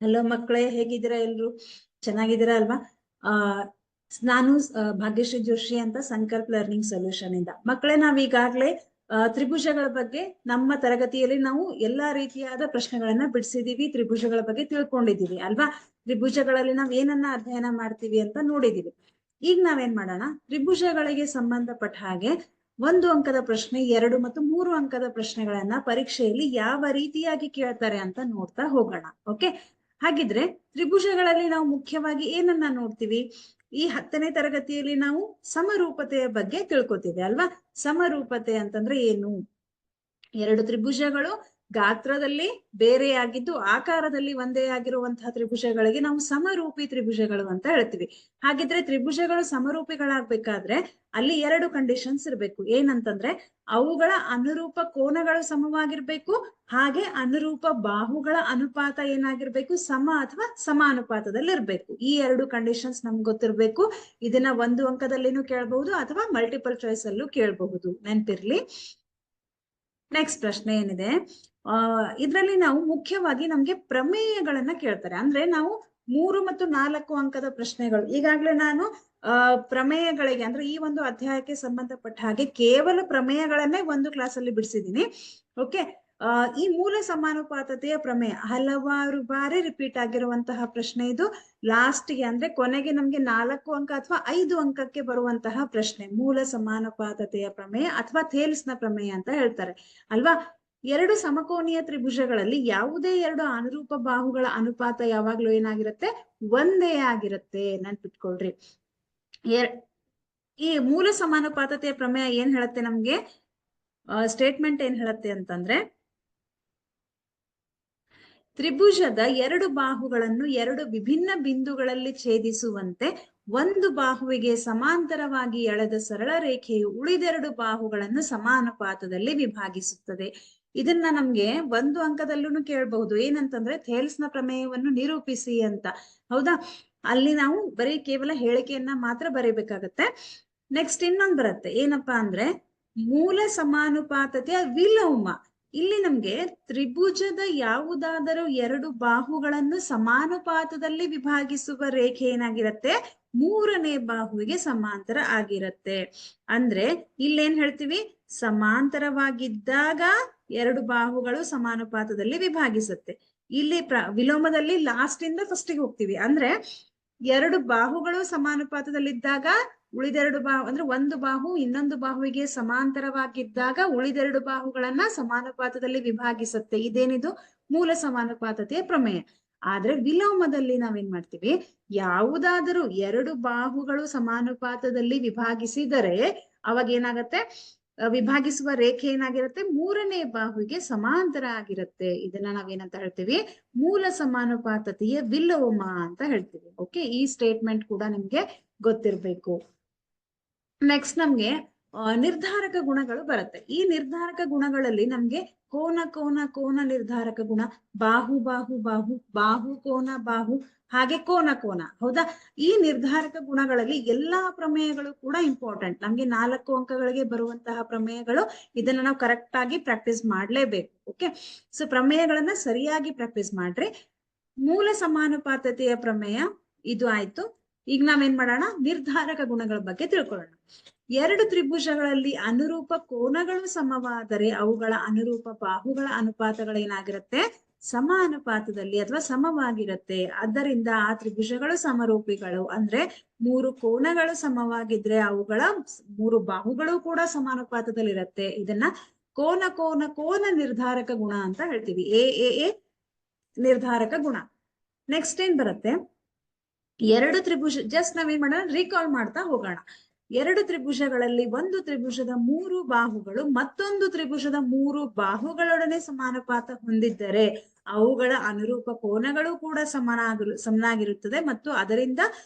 Hello ಮಕ್ಕಳೇ, ಹೇಗಿದ್ದೀರಾ? ಎಲ್ರು ಚೆನ್ನಾಗಿದ್ದೀರಾ ಅಲ್ವಾ? ಆ ನಾನು ಭಾಗ್ಯಶ್ರೀ ಜೋಶಿ ಅಂತ ಸಂಕಲ್ಪ ಲರ್ನಿಂಗ್ ಸೊಲ್ಯೂಷನ್ ಇಂದ. ಮಕ್ಕಳೇ, ನಾವೀಗಾಗ್ಲೇ ತ್ರಿಭುಜಗಳ ಬಗ್ಗೆ ನಮ್ಮ ತರಗತಿಯಲ್ಲಿ ನಾವು ಎಲ್ಲಾ ರೀತಿಯಾದ ಪ್ರಶ್ನೆಗಳನ್ನ ಬಿಡಿಸಿದೀವಿ. ತ್ರಿಭುಜಗಳ ಬಗ್ಗೆ ತಿಳ್ಕೊಂಡಿದೀವಿ ಅಲ್ವಾ? ತ್ರಿಭುಜಗಳಲ್ಲಿ ನಾವ್ ಏನನ್ನ ಅಧ್ಯಯನ ಮಾಡ್ತೀವಿ ಅಂತ ನೋಡಿದೀವಿ. ಈಗ ನಾವೇನ್ ಮಾಡೋಣ, ತ್ರಿಭುಜಗಳಿಗೆ ಸಂಬಂಧಪಟ್ಟ ಹಾಗೆ 1 ಅಂಕದ ಪ್ರಶ್ನೆ, 2 ಮತ್ತು 3 ಅಂಕದ ಪ್ರಶ್ನೆಗಳನ್ನ ಪರೀಕ್ಷೆಯಲ್ಲಿ ಯಾವ ರೀತಿಯಾಗಿ ಕೇಳ್ತಾರೆ ಅಂತ ನೋಡ್ತಾ ಹೋಗೋಣ. ಓಕೆ, ಹಾಗಿದ್ರೆ ತ್ರಿಭುಜಗಳಲ್ಲಿ ನಾವು ಮುಖ್ಯವಾಗಿ ಏನನ್ನ ನೋಡ್ತೀವಿ? ಈ 10ನೇ ತರಗತಿಯಲ್ಲಿ ನಾವು ಸಮರೂಪತೆಯ ಬಗ್ಗೆ ತಿಳ್ಕೊತೀವಿ ಅಲ್ವಾ? ಸಮರೂಪತೆ ಅಂತಂದ್ರೆ ಏನು? 2 ತ್ರಿಭುಜಗಳು ಗಾತ್ರದಲ್ಲಿ ಬೇರೆಯಾಗಿದ್ದು ಆಕಾರದಲ್ಲಿ ಒಂದೇ ಆಗಿರುವಂತಹ ತ್ರಿಭುಜಗಳಿಗೆ ನಾವು ಸಮರೂಪಿ ತ್ರಿಭುಜಗಳು ಅಂತ ಹೇಳ್ತೀವಿ. ಹಾಗಿದ್ರೆ ತ್ರಿಭುಜಗಳು ಸಮರೂಪಿಗಳಾಗ್ಬೇಕಾದ್ರೆ ಅಲ್ಲಿ 2 ಕಂಡೀಷನ್ಸ್ ಇರಬೇಕು. ಏನಂತಂದ್ರೆ ಅವುಗಳ ಅನುರೂಪ ಕೋನಗಳು ಸಮವಾಗಿರ್ಬೇಕು, ಹಾಗೆ ಅನುರೂಪ ಬಾಹುಗಳ ಅನುಪಾತ ಏನಾಗಿರ್ಬೇಕು? ಸಮ ಅಥವಾ ಸಮಾನುಪಾತದಲ್ಲಿ ಇರ್ಬೇಕು. ಈ 2 ಕಂಡೀಷನ್ಸ್ ನಮ್ಗೆ ಗೊತ್ತಿರ್ಬೇಕು. ಇದನ್ನ 1 ಅಂಕದಲ್ಲಿನೂ ಕೇಳಬಹುದು ಅಥವಾ ಮಲ್ಟಿಪಲ್ ಚಾಯ್ಸ್ ಅಲ್ಲೂ ಕೇಳಬಹುದು, ನೆನ್ಪಿರ್ಲಿ. ನೆಕ್ಸ್ಟ್ ಪ್ರಶ್ನೆ ಏನಿದೆ, ಇದರಲ್ಲಿ ನಾವು ಮುಖ್ಯವಾಗಿ ನಮ್ಗೆ ಪ್ರಮೇಯಗಳನ್ನ ಕೇಳ್ತಾರೆ. ಅಂದ್ರೆ ನಾವು 3 ಮತ್ತು 4 ಅಂಕದ ಪ್ರಶ್ನೆಗಳು ಈಗಾಗ್ಲೇ ನಾನು ಪ್ರಮೇಯಗಳಿಗೆ ಅಂದ್ರೆ ಈ ಒಂದು ಅಧ್ಯಾಯಕ್ಕೆ ಸಂಬಂಧಪಟ್ಟ ಹಾಗೆ ಕೇವಲ ಪ್ರಮೇಯಗಳನ್ನೇ ಒಂದು ಕ್ಲಾಸಲ್ಲಿ ಬಿಡಿಸಿದೀನಿ. ಓಕೆ, ಈ ಮೂಲ ಸಮಾನುಪಾತತೆಯ ಪ್ರಮೇಯ ಹಲವಾರು ಬಾರಿ ರಿಪೀಟ್ ಆಗಿರುವಂತಹ ಪ್ರಶ್ನೆ ಇದು. ಲಾಸ್ಟ್ಗೆ ಅಂದ್ರೆ ಕೊನೆಗೆ ನಮ್ಗೆ 4 ಅಂಕ ಅಥವಾ 5 ಅಂಕಕ್ಕೆ ಬರುವಂತಹ ಪ್ರಶ್ನೆ ಮೂಲ ಸಮಾನುಪಾತತೆಯ ಪ್ರಮೇಯ ಅಥವಾ ಥೇಲ್ಸ್ನ ಪ್ರಮೇಯ ಅಂತ ಹೇಳ್ತಾರೆ ಅಲ್ವಾ? 2 ಸಮಕೋನೀಯ ತ್ರಿಭುಜಗಳಲ್ಲಿ ಯಾವುದೇ 2 ಅನುರೂಪ ಬಾಹುಗಳ ಅನುಪಾತ ಯಾವಾಗ್ಲೂ ಏನಾಗಿರುತ್ತೆ? ಒಂದೇ ಆಗಿರುತ್ತೆ. ನೆನ್ಪಿಟ್ಕೊಳ್ರಿ. ಈ ಮೂಲ ಸಮಾನುಪಾತತೆಯ ಪ್ರಮೇಯ ಏನ್ ಹೇಳುತ್ತೆ ನಮ್ಗೆ? ಸ್ಟೇಟ್ಮೆಂಟ್ ಏನ್ ಹೇಳುತ್ತೆ ಅಂತಂದ್ರೆ, ತ್ರಿಭುಜದ 2 ಬಾಹುಗಳನ್ನು 2 ವಿಭಿನ್ನ ಬಿಂದುಗಳಲ್ಲಿ ಛೇದಿಸುವಂತೆ ಒಂದು ಬಾಹುವಿಗೆ ಸಮಾಂತರವಾಗಿ ಎಳೆದ ಸರಳ ರೇಖೆಯು ಉಳಿದೆರಡು ಬಾಹುಗಳನ್ನು ಸಮಾನುಪಾತದಲ್ಲಿ ವಿಭಾಗಿಸುತ್ತದೆ. ಇದನ್ನ ನಮ್ಗೆ 1 ಅಂಕದಲ್ಲೂ ಕೇಳಬಹುದು. ಏನಂತಂದ್ರೆ ಥೇಲ್ಸ್ನ ಪ್ರಮೇಯವನ್ನು ನಿರೂಪಿಸಿ ಅಂತ. ಹೌದಾ? ಅಲ್ಲಿ ನಾವು ಬರೀ ಕೇವಲ ಹೇಳಿಕೆಯನ್ನ ಮಾತ್ರ ಬರೀಬೇಕಾಗತ್ತೆ. ನೆಕ್ಸ್ಟ್ ಇನ್ನೊಂದು ಬರುತ್ತೆ, ಏನಪ್ಪಾ ಅಂದ್ರೆ ಮೂಲ ಸಮಾನುಪಾತತೆಯ ವಿಲೋಮ. ಇಲ್ಲಿ ನಮ್ಗೆ ತ್ರಿಭುಜದ ಯಾವುದಾದರೂ 2 ಬಾಹುಗಳನ್ನು ಸಮಾನುಪಾತದಲ್ಲಿ ವಿಭಾಗಿಸುವ ರೇಖೆ ಏನಾಗಿರತ್ತೆ? 3ನೇ ಬಾಹುವಿಗೆ ಸಮಾಂತರ ಆಗಿರತ್ತೆ. ಅಂದ್ರೆ ಇಲ್ಲೇನ್ ಹೇಳ್ತೀವಿ? ಸಮಾಂತರವಾಗಿದ್ದಾಗ 2 ಬಾಹುಗಳು ಸಮಾನುಪಾತದಲ್ಲಿ ವಿಭಾಗಿಸುತ್ತೆ. ಇಲ್ಲಿ ವಿಲೋಮದಲ್ಲಿ ಲಾಸ್ಟ್ ಇಂದ ಫಸ್ಟಿಗೆ ಹೋಗ್ತೀವಿ. ಅಂದ್ರೆ 2 ಬಾಹುಗಳು ಸಮಾನುಪಾತದಲ್ಲಿದ್ದಾಗ ಉಳಿದೆರಡು ಬಾಹು ಅಂದ್ರೆ ಒಂದು ಬಾಹು ಇನ್ನೊಂದು ಬಾಹುವಿಗೆ ಸಮಾಂತರವಾಗಿದ್ದಾಗ ಉಳಿದೆರಡು ಬಾಹುಗಳನ್ನ ಸಮಾನುಪಾತದಲ್ಲಿ ವಿಭಾಗಿಸುತ್ತೆ. ಇದೇನಿದು? ಮೂಲ ಸಮಾನುಪಾತತೆಯ ಪ್ರಮೇಯ. ಆದ್ರೆ ವಿಲೋಮದಲ್ಲಿ ನಾವೇನ್ ಮಾಡ್ತೀವಿ? ಯಾವುದಾದರೂ 2 ಬಾಹುಗಳು ಸಮಾನುಪಾತದಲ್ಲಿ ವಿಭಾಗಿಸಿದರೆ ಅವಾಗ ಏನಾಗತ್ತೆ? ವಿಭಾಗಿಸುವ ರೇಖೆ ಏನಾಗಿರುತ್ತೆ? 3ನೇ ಬಾಹುವಿಗೆ ಸಮಾಂತರ ಆಗಿರುತ್ತೆ. ಇದನ್ನ ನಾವೇನಂತ ಹೇಳ್ತೀವಿ? ಮೂಲ ಸಮಾನುಪಾತತೆಯ ವಿಲೋಮ ಅಂತ ಹೇಳ್ತೀವಿ. ಓಕೆ, ಈ ಸ್ಟೇಟ್ಮೆಂಟ್ ಕೂಡ ನಿಮ್ಗೆ ಗೊತ್ತಿರ್ಬೇಕು. ನೆಕ್ಸ್ಟ್ ನಮ್ಗೆ ನಿರ್ಧಾರಕ ಗುಣಗಳು ಬರುತ್ತೆ. ಈ ನಿರ್ಧಾರಕ ಗುಣಗಳಲ್ಲಿ ನಮ್ಗೆ ಕೋನ ಕೋನ ಕೋನ ನಿರ್ಧಾರಕ ಗುಣ, ಬಾಹು ಬಾಹು ಬಾಹು, ಬಾಹು ಕೋನ ಬಾಹು, ಹಾಗೆ ಕೋನ ಕೋನ. ಹೌದಾ? ಈ ನಿರ್ಧಾರಕ ಗುಣಗಳಲ್ಲಿ ಎಲ್ಲಾ ಪ್ರಮೇಯಗಳು ಕೂಡ ಇಂಪಾರ್ಟೆಂಟ್. ನಮ್ಗೆ 4 ಅಂಕಗಳಿಗೆ ಬರುವಂತಹ ಪ್ರಮೇಯಗಳು. ಇದನ್ನ ನಾವು ಕರೆಕ್ಟ್ ಆಗಿ ಪ್ರಾಕ್ಟೀಸ್ ಮಾಡ್ಲೇಬೇಕು. ಓಕೆ, ಸೊ ಪ್ರಮೇಯಗಳನ್ನ ಸರಿಯಾಗಿ ಪ್ರಾಕ್ಟೀಸ್ ಮಾಡ್ರಿ. ಮೂಲ ಸಮಾನುಪಾತತೆಯ ಪ್ರಮೇಯ ಇದು ಆಯ್ತು. ಈಗ ನಾವೇನ್ ಮಾಡೋಣ? ನಿರ್ಧಾರಕ ಗುಣಗಳ ಬಗ್ಗೆ ತಿಳ್ಕೊಳ್ಳೋಣ. 2 ತ್ರಿಭುಜಗಳಲ್ಲಿ ಅನುರೂಪ ಕೋನಗಳು ಸಮವಾದರೆ ಅವುಗಳ ಅನುರೂಪ ಬಾಹುಗಳ ಅನುಪಾತಗಳೇನಾಗಿರುತ್ತೆ? ಸಮಾನುಪಾತದಲ್ಲಿ ಅಥವಾ ಸಮವಾಗಿರುತ್ತೆ. ಆದ್ದರಿಂದ ಆ ತ್ರಿಭುಜಗಳು ಸಮರೂಪಿಗಳು. ಅಂದ್ರೆ 3 ಕೋನಗಳು ಸಮವಾಗಿದ್ರೆ ಅವುಗಳ 3 ಬಾಹುಗಳು ಕೂಡ ಸಮಾನುಪಾತದಲ್ಲಿರುತ್ತೆ. ಇದನ್ನ ಕೋನ ಕೋನ ಕೋನ ನಿರ್ಧಾರಕ ಗುಣ ಅಂತ ಹೇಳ್ತೀವಿ. ಎ ನಿರ್ಧಾರಕ ಗುಣ. ನೆಕ್ಸ್ಟ್ ಏನ್ ಬರುತ್ತೆ? 2 ತ್ರಿಭುಜ, ಜಸ್ಟ್ ನಾವೇನ್ ಮಾಡೋಣ? ರೀಕಾಲ್ ಮಾಡ್ತಾ ಹೋಗೋಣ. 2 ತ್ರಿಭುಜಗಳಲ್ಲಿ ಒಂದು ತ್ರಿಭುಜದ 3 ಬಾಹುಗಳು ಮತ್ತೊಂದು ತ್ರಿಭುಜದ 3 ಬಾಹುಗಳೊಡನೆ ಸಮಾನುಪಾತ ಹೊಂದಿದ್ದರೆ ಅವುಗಳ ಅನುರೂಪ ಕೋನಗಳು ಕೂಡ ಸಮನಾಗಿರುತ್ತದೆ ಮತ್ತು ಅದರಿಂದ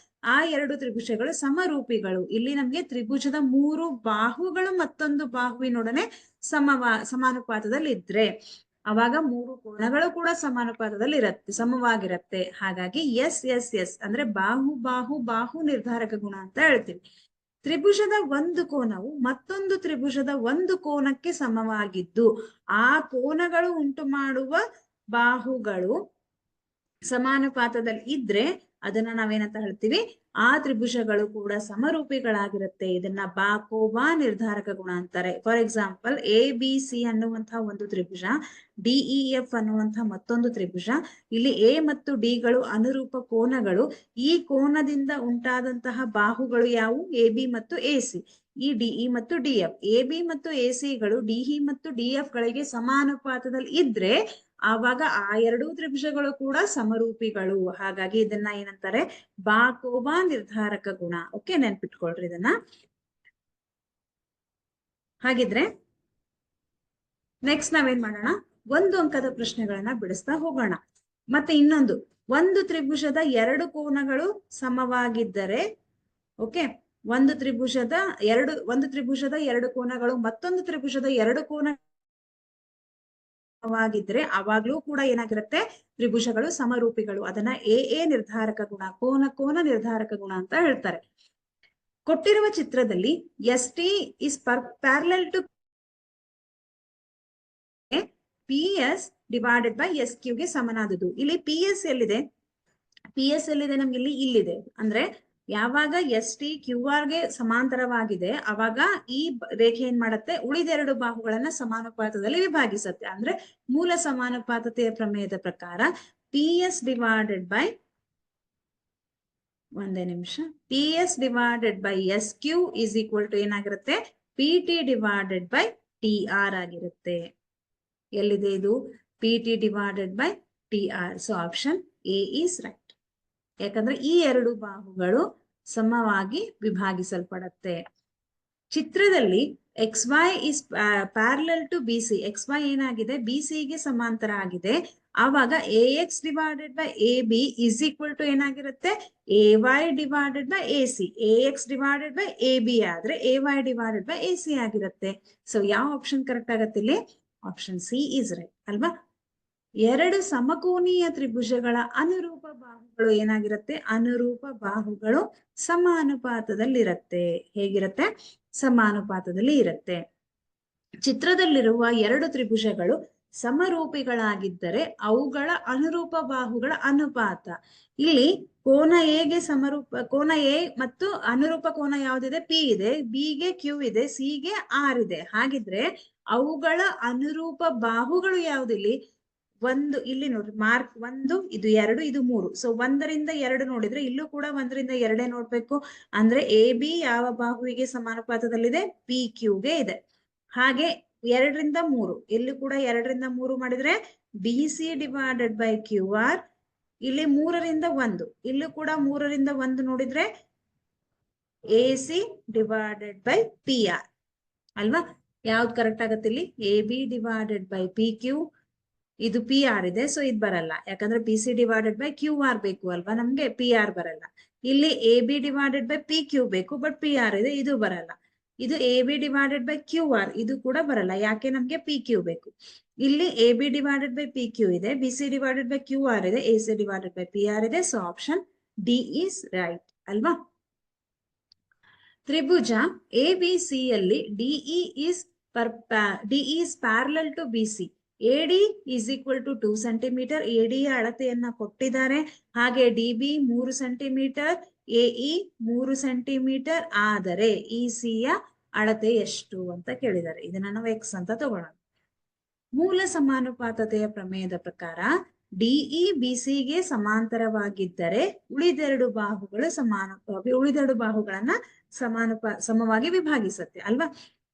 ಆ 2 ತ್ರಿಭುಜಗಳು ಸಮರೂಪಿಗಳು. ಇಲ್ಲಿ ನಮ್ಗೆ ತ್ರಿಭುಜದ 3 ಬಾಹುಗಳು ಮತ್ತೊಂದು ಬಾಹುವಿನೊಡನೆ ಸಮಾನುಪಾತದಲ್ಲಿ ಇದ್ರೆ ಅವಾಗ 3 ಕೋನಗಳು ಕೂಡ ಸಮಾನುಪಾತದಲ್ಲಿ ಸಮವಾಗಿರತ್ತೆ. ಹಾಗಾಗಿ ಎಸ್ ಅಂದ್ರೆ ಬಾಹು ಬಾಹು ಬಾಹು ನಿರ್ಧಾರಕ ಗುಣ ಅಂತ ಹೇಳ್ತೀವಿ. ತ್ರಿಭುಜದ ಒಂದು ಕೋನವು ಮತ್ತೊಂದು ತ್ರಿಭುಜದ ಒಂದು ಕೋನಕ್ಕೆ ಸಮವಾಗಿದ್ದು ಆ ಕೋನಗಳು ಉಂಟು ಮಾಡುವ ಬಾಹುಗಳು ಸಮಾನುಪಾತದಲ್ಲಿ ಇದ್ರೆ ಅದನ್ನ ನಾವೇನಂತ ಹೇಳ್ತೀವಿ, ಆ ತ್ರಿಭುಜಗಳು ಕೂಡ ಸಮರೂಪಿಗಳಾಗಿರುತ್ತೆ. ಇದನ್ನ ಬಾ ನಿರ್ಧಾರಕ ಗುಣ ಅಂತಾರೆ. ಫಾರ್ ಎಕ್ಸಾಂಪಲ್ ABC ಅನ್ನುವಂತಹ ಒಂದು ತ್ರಿಭುಜ, DEF ಅನ್ನುವಂತಹ ಮತ್ತೊಂದು ತ್ರಿಭುಜ. ಇಲ್ಲಿ A ಮತ್ತು D ಗಳು ಅನುರೂಪ ಕೋನಗಳು. ಈ ಕೋನದಿಂದ ಉಂಟಾದಂತಹ ಬಾಹುಗಳು ಯಾವುವು? AB ಮತ್ತು AC. ಈ DE ಮತ್ತು DF, AB ಮತ್ತು AC ಗಳು DE ಮತ್ತು DF ಗಳಿಗೆ ಸಮಾನುಪಾತದಲ್ಲಿ ಇದ್ರೆ ಆವಾಗ ಆ ಎರಡೂ ತ್ರಿಭುಜಗಳು ಕೂಡ ಸಮರೂಪಿಗಳು. ಹಾಗಾಗಿ ಇದನ್ನ ಏನಂತಾರೆ? ಬಾ ನಿರ್ಧಾರಕ ಗುಣ. ಓಕೆ, ನೆನ್ಪಿಟ್ಕೊಳ್ರಿ ಇದನ್ನ. ಹಾಗಿದ್ರೆ ನೆಕ್ಸ್ಟ್ ನಾವೇನ್ ಮಾಡೋಣ, ಒಂದು ಅಂಕದ ಪ್ರಶ್ನೆಗಳನ್ನ ಬಿಡಿಸ್ತಾ ಹೋಗೋಣ. ಮತ್ತೆ ಇನ್ನೊಂದು, ಒಂದು ತ್ರಿಭುಜದ ಎರಡು ಕೋನಗಳು ಸಮವಾಗಿದ್ದರೆ, ಓಕೆ, ಒಂದು ತ್ರಿಭುಜದ ಎರಡು ಕೋನಗಳು ಮತ್ತೊಂದು ತ್ರಿಭುಜದ ಎರಡು ಕೋನವಾಗಿದ್ರೆ ಅವಾಗ್ಲೂ ಕೂಡ ಏನಾಗಿರುತ್ತೆ? ತ್ರಿಭುಜಗಳು ಸಮರೂಪಿಗಳು. ಅದನ್ನ ಎ ನಿರ್ಧಾರಕ ಗುಣ, ಕೋನ ನಿರ್ಧಾರಕ ಗುಣ ಅಂತ ಹೇಳ್ತಾರೆ. ಕೊಟ್ಟಿರುವ ಚಿತ್ರದಲ್ಲಿ ST is parallel to PS divided by SQ ಗೆ ಸಮನಾದದು. ಇಲ್ಲಿ PS ಎಲ್ಲಿದೆ? PS ಎಲ್ಲಿದೆ? ನಮ್ಗೆ ಇಲ್ಲಿದೆ. ಅಂದ್ರೆ ಯಾವಾಗ ST QR ಗೆ ಸಮಾಂತರವಾಗಿದೆ ಅವಾಗ ಈ ರೇಖೆ ಏನ್ ಮಾಡುತ್ತೆ? ಉಳಿದೆರಡು ಬಾಹುಗಳನ್ನ ಸಮಾನುಪಾತದಲ್ಲಿ ವಿಭಾಗಿಸುತ್ತೆ. ಅಂದ್ರೆ ಮೂಲ ಸಮಾನುಪಾತತೆಯ ಪ್ರಮೇಯದ ಪ್ರಕಾರ PS ಡಿವೈಡೆಡ್ ಬೈ, ಒಂದೇ ನಿಮಿಷ, PS divided by SQ is equal to ಏನಾಗಿರುತ್ತೆ? PT ಡಿವೈಡೆಡ್ ಬೈ TR ಆಗಿರುತ್ತೆ. ಎಲ್ಲಿದೆ ಇದು? PT divided by TR. So option A is right. ಯಾಕಂದ್ರೆ ಈ ಎರಡು ಬಾಹುಗಳು ಸಮವಾಗಿ ವಿಭಾಗಿಸಲ್ಪಡುತ್ತೆ. ಚಿತ್ರದಲ್ಲಿ XY is parallel to BC. XY ಏನಾಗಿದೆ? BC ಗೆ ಸಮಾಂತರ ಆಗಿದೆ. ಆವಾಗ AX divided by AB is equal to ಏನಾಗಿರುತ್ತೆ? AY divided by AC. AX divided by AB ಆದ್ರೆ AY ಡಿವೈಡೆಡ್ ಬೈ AC ಆಗಿರುತ್ತೆ. ಸೊ ಯಾವ ಆಪ್ಷನ್ ಕರೆಕ್ಟ್ ಆಗತ್ತೆ ಇಲ್ಲಿ? ಆಪ್ಷನ್ C ಇಸ್ ರೈಟ್ ಅಲ್ವಾ? ಎರಡು ಸಮಕೋನೀಯ ತ್ರಿಭುಜಗಳ ಅನುರೂಪ ಬಾಹುಗಳು ಏನಾಗಿರುತ್ತೆ? ಅನುರೂಪ ಬಾಹುಗಳು ಸಮಾನುಪಾತದಲ್ಲಿರುತ್ತೆ. ಹೇಗಿರುತ್ತೆ? ಸಮಾನುಪಾತದಲ್ಲಿ ಇರುತ್ತೆ. ಚಿತ್ರದಲ್ಲಿರುವ ಎರಡು ತ್ರಿಭುಜಗಳು ಸಮರೂಪಿಗಳಾಗಿದ್ದರೆ ಅವುಗಳ ಅನುರೂಪ ಬಾಹುಗಳ ಅನುಪಾತ. ಇಲ್ಲಿ ಕೋನ ಎಗೆ ಕೋನ ಎ ಮತ್ತು ಅನುರೂಪ ಕೋನ ಯಾವ್ದಿದೆ? P ಇದೆ, B ಗೆ Q ಇದೆ, C ಗೆ R ಇದೆ. ಹಾಗಿದ್ರೆ ಅವುಗಳ ಅನುರೂಪ ಬಾಹುಗಳು ಯಾವ್ದಿಲ್ಲಿ? ಒಂದು, ಇಲ್ಲಿ ನೋಡ್ರಿ, ಮಾರ್ಕ್ 1, ಇದು 2, ಇದು 3. ಸೊ 1ರಿಂದ 2 ನೋಡಿದ್ರೆ ಇಲ್ಲೂ ಕೂಡ 1ರಿಂದ 2 ನೋಡ್ಬೇಕು. ಅಂದ್ರೆ AB ಯಾವ ಬಾಹುವಿಗೆ ಸಮಾನುಪಾತದಲ್ಲಿದೆ? PQ ಗೆ ಇದೆ. ಹಾಗೆ 2ರಿಂದ 3, ಇಲ್ಲಿ ಕೂಡ 2ರಿಂದ 3 ಮಾಡಿದ್ರೆ BC ಡಿವೈಡೆಡ್ ಬೈ QR. ಇಲ್ಲಿ 3ರಿಂದ 1, ಇಲ್ಲೂ ಕೂಡ 3ರಿಂದ 1 ನೋಡಿದ್ರೆ AC ಡಿವೈಡೆಡ್ ಬೈ PR ಅಲ್ವಾ? ಯಾವ್ದು ಕರೆಕ್ಟ್ ಆಗತ್ತೆ ಇಲ್ಲಿ? AB divided by PQ. ಇದು PR ಇದೆ, ಸೊ ಇದು ಬರಲ್ಲ. ಯಾಕಂದ್ರೆ BC ಡಿವೈಡೆಡ್ ಬೈ QR ಬೇಕು ಅಲ್ವಾ ನಮ್ಗೆ? PR ಬರಲ್ಲ. ಇಲ್ಲಿ AB ಡಿವೈಡೆಡ್ ಬೈ PQ ಬೇಕು, ಬಟ್ PR ಇದೆ, ಇದು ಬರಲ್ಲ. ಇದು AB ಡಿವೈಡೆಡ್ ಬೈ QR, ಇದು ಕೂಡ ಬರಲ್ಲ. ಯಾಕೆ? ನಮ್ಗೆ PQ ಬೇಕು. ಇಲ್ಲಿ AB ಡಿವೈಡೆಡ್ ಬೈ PQ ಇದೆ, BC ಡಿವೈಡೆಡ್ ಬೈ QR ಇದೆ, AC ಡಿವೈಡೆಡ್ ಬೈ PR ಇದೆ. So option D is right ಅಲ್ವಾ? ತ್ರಿಭುಜ ABC ಯಲ್ಲಿ DE is parallel to BC. AD is equal to 2 centimeter. AD ಅಳತೆಯನ್ನ ಕೊಟ್ಟಿದ್ದಾರೆ. ಹಾಗೆ DB 3 ಸೆಂಟಿಮೀಟರ್, AE 3 ಸೆಂಟಿಮೀಟರ್ ಆದರೆ EC ಯ ಅಳತೆ ಎಷ್ಟು ಅಂತ ಕೇಳಿದ್ದಾರೆ. ಇದನ್ನ ನಾವು X ಅಂತ ತಗೊಳ್ಳೋಣ. ಮೂಲ ಸಮಾನುಪಾತತೆಯ ಪ್ರಮೇಯದ ಪ್ರಕಾರ DE BC ಗೆ ಸಮಾಂತರವಾಗಿದ್ದರೆ ಉಳಿದೆರಡು ಬಾಹುಗಳನ್ನ ಸಮವಾಗಿ ವಿಭಾಗಿಸುತ್ತೆ ಅಲ್ವಾ?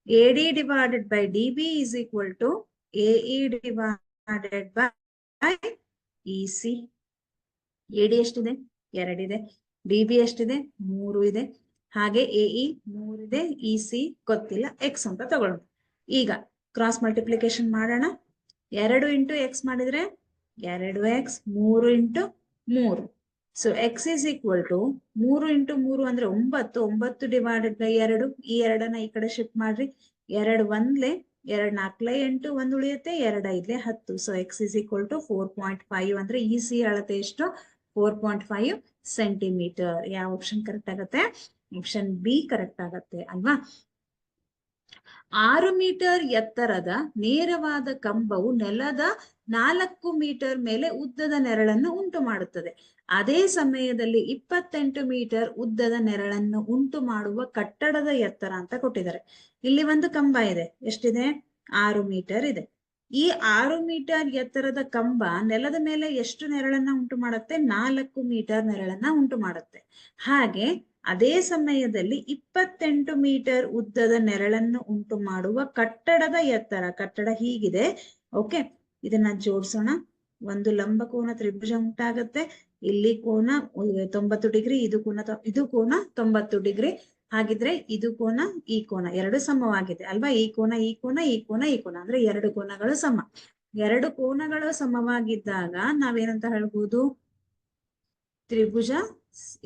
AD divided by DB is equal to AE divided by EC. AD ಎಷ್ಟಿದೆ? 2 ಇದೆ. DB ಎಷ್ಟಿದೆ? 3 ಇದೆ. ಹಾಗೆ AE 3 ಇದೆ, EC ಗೊತ್ತಿಲ್ಲ, X ಅಂತ ತಗೊಳ್ಳೋಣ. ಈಗ ಕ್ರಾಸ್ ಮಲ್ಟಿಪ್ಲಿಕೇಶನ್ ಮಾಡೋಣ. 2 ಇಂಟು X ಮಾಡಿದ್ರೆ 2X, 3 into 3. So X is equal to 3 into 3 ಅಂದ್ರೆ 9. 9 ಡಿವೈಡೆಡ್ ಬೈ 2. ಈ 2ನ್ನ ಈ ಕಡೆ ಶಿಫ್ಟ್ ಮಾಡ್ರಿ. 2 1 2 4 8, 1 ಉಳಿಯುತ್ತೆ, 2 5 10. So X is equal to 4.5 ಅಂದ್ರೆ EC ಅಳತೆ ಎಷ್ಟು? 4.5 ಸೆಂಟಿಮೀಟರ್. ಯಾವ ಆಪ್ಷನ್ ಕರೆಕ್ಟ್ ಆಗತ್ತೆ? ಆಪ್ಷನ್ B ಕರೆಕ್ಟ್ ಆಗತ್ತೆ ಅಲ್ವಾ? 6 ಮೀಟರ್ ಎತ್ತರದ ನೇರವಾದ ಕಂಬವು ನೆಲದ 4 ಮೀಟರ್ ಮೇಲೆ ಉದ್ದದ ನೆರಳನ್ನು ಉಂಟು ಮಾಡುತ್ತದೆ. ಅದೇ ಸಮಯದಲ್ಲಿ 28 ಮೀಟರ್ ಉದ್ದದ ನೆರಳನ್ನು ಉಂಟು ಮಾಡುವ ಕಟ್ಟಡದ ಎತ್ತರ ಅಂತ ಕೊಟ್ಟಿದ್ದಾರೆ. ಇಲ್ಲಿ ಒಂದು ಕಂಬ ಇದೆ, ಎಷ್ಟಿದೆ? 6 ಮೀಟರ್ ಇದೆ. ಈ 6 ಮೀಟರ್ ಎತ್ತರದ ಕಂಬ ನೆಲದ ಮೇಲೆ ಎಷ್ಟು ನೆರಳನ್ನ ಉಂಟು ಮಾಡುತ್ತೆ? 4 ಮೀಟರ್ ನೆರಳನ್ನ ಉಂಟು ಮಾಡುತ್ತೆ. ಹಾಗೆ ಅದೇ ಸಮಯದಲ್ಲಿ 28 ಮೀಟರ್ ಉದ್ದದ ನೆರಳನ್ನು ಉಂಟು ಮಾಡುವ ಕಟ್ಟಡದ ಎತ್ತರ, ಕಟ್ಟಡ ಹೀಗಿದೆ. ಓಕೆ, ಇದನ್ನ ಜೋಡಿಸೋಣ. ಒಂದು ಲಂಬಕೋನ ತ್ರಿಭುಜ ಉಂಟಾಗತ್ತೆ. ಇಲ್ಲಿ ಕೋನ 90 ಡಿಗ್ರಿ, ಇದು ಕೋನ 90 ಡಿಗ್ರಿ. ಹಾಗಿದ್ರೆ ಇದು ಕೋನ, ಈ ಕೋನ ಎರಡು ಸಮವಾಗಿದೆ ಅಲ್ವಾ? ಈ ಕೋನ ಈ ಕೋನ, ಈ ಕೋನ ಈ ಕೋನ, ಅಂದ್ರೆ ಎರಡು ಕೋನಗಳು ಸಮ. ಎರಡು ಕೋನಗಳು ಸಮವಾಗಿದ್ದಾಗ ನಾವೇನಂತ ಹೇಳ್ಬೋದು? ತ್ರಿಭುಜ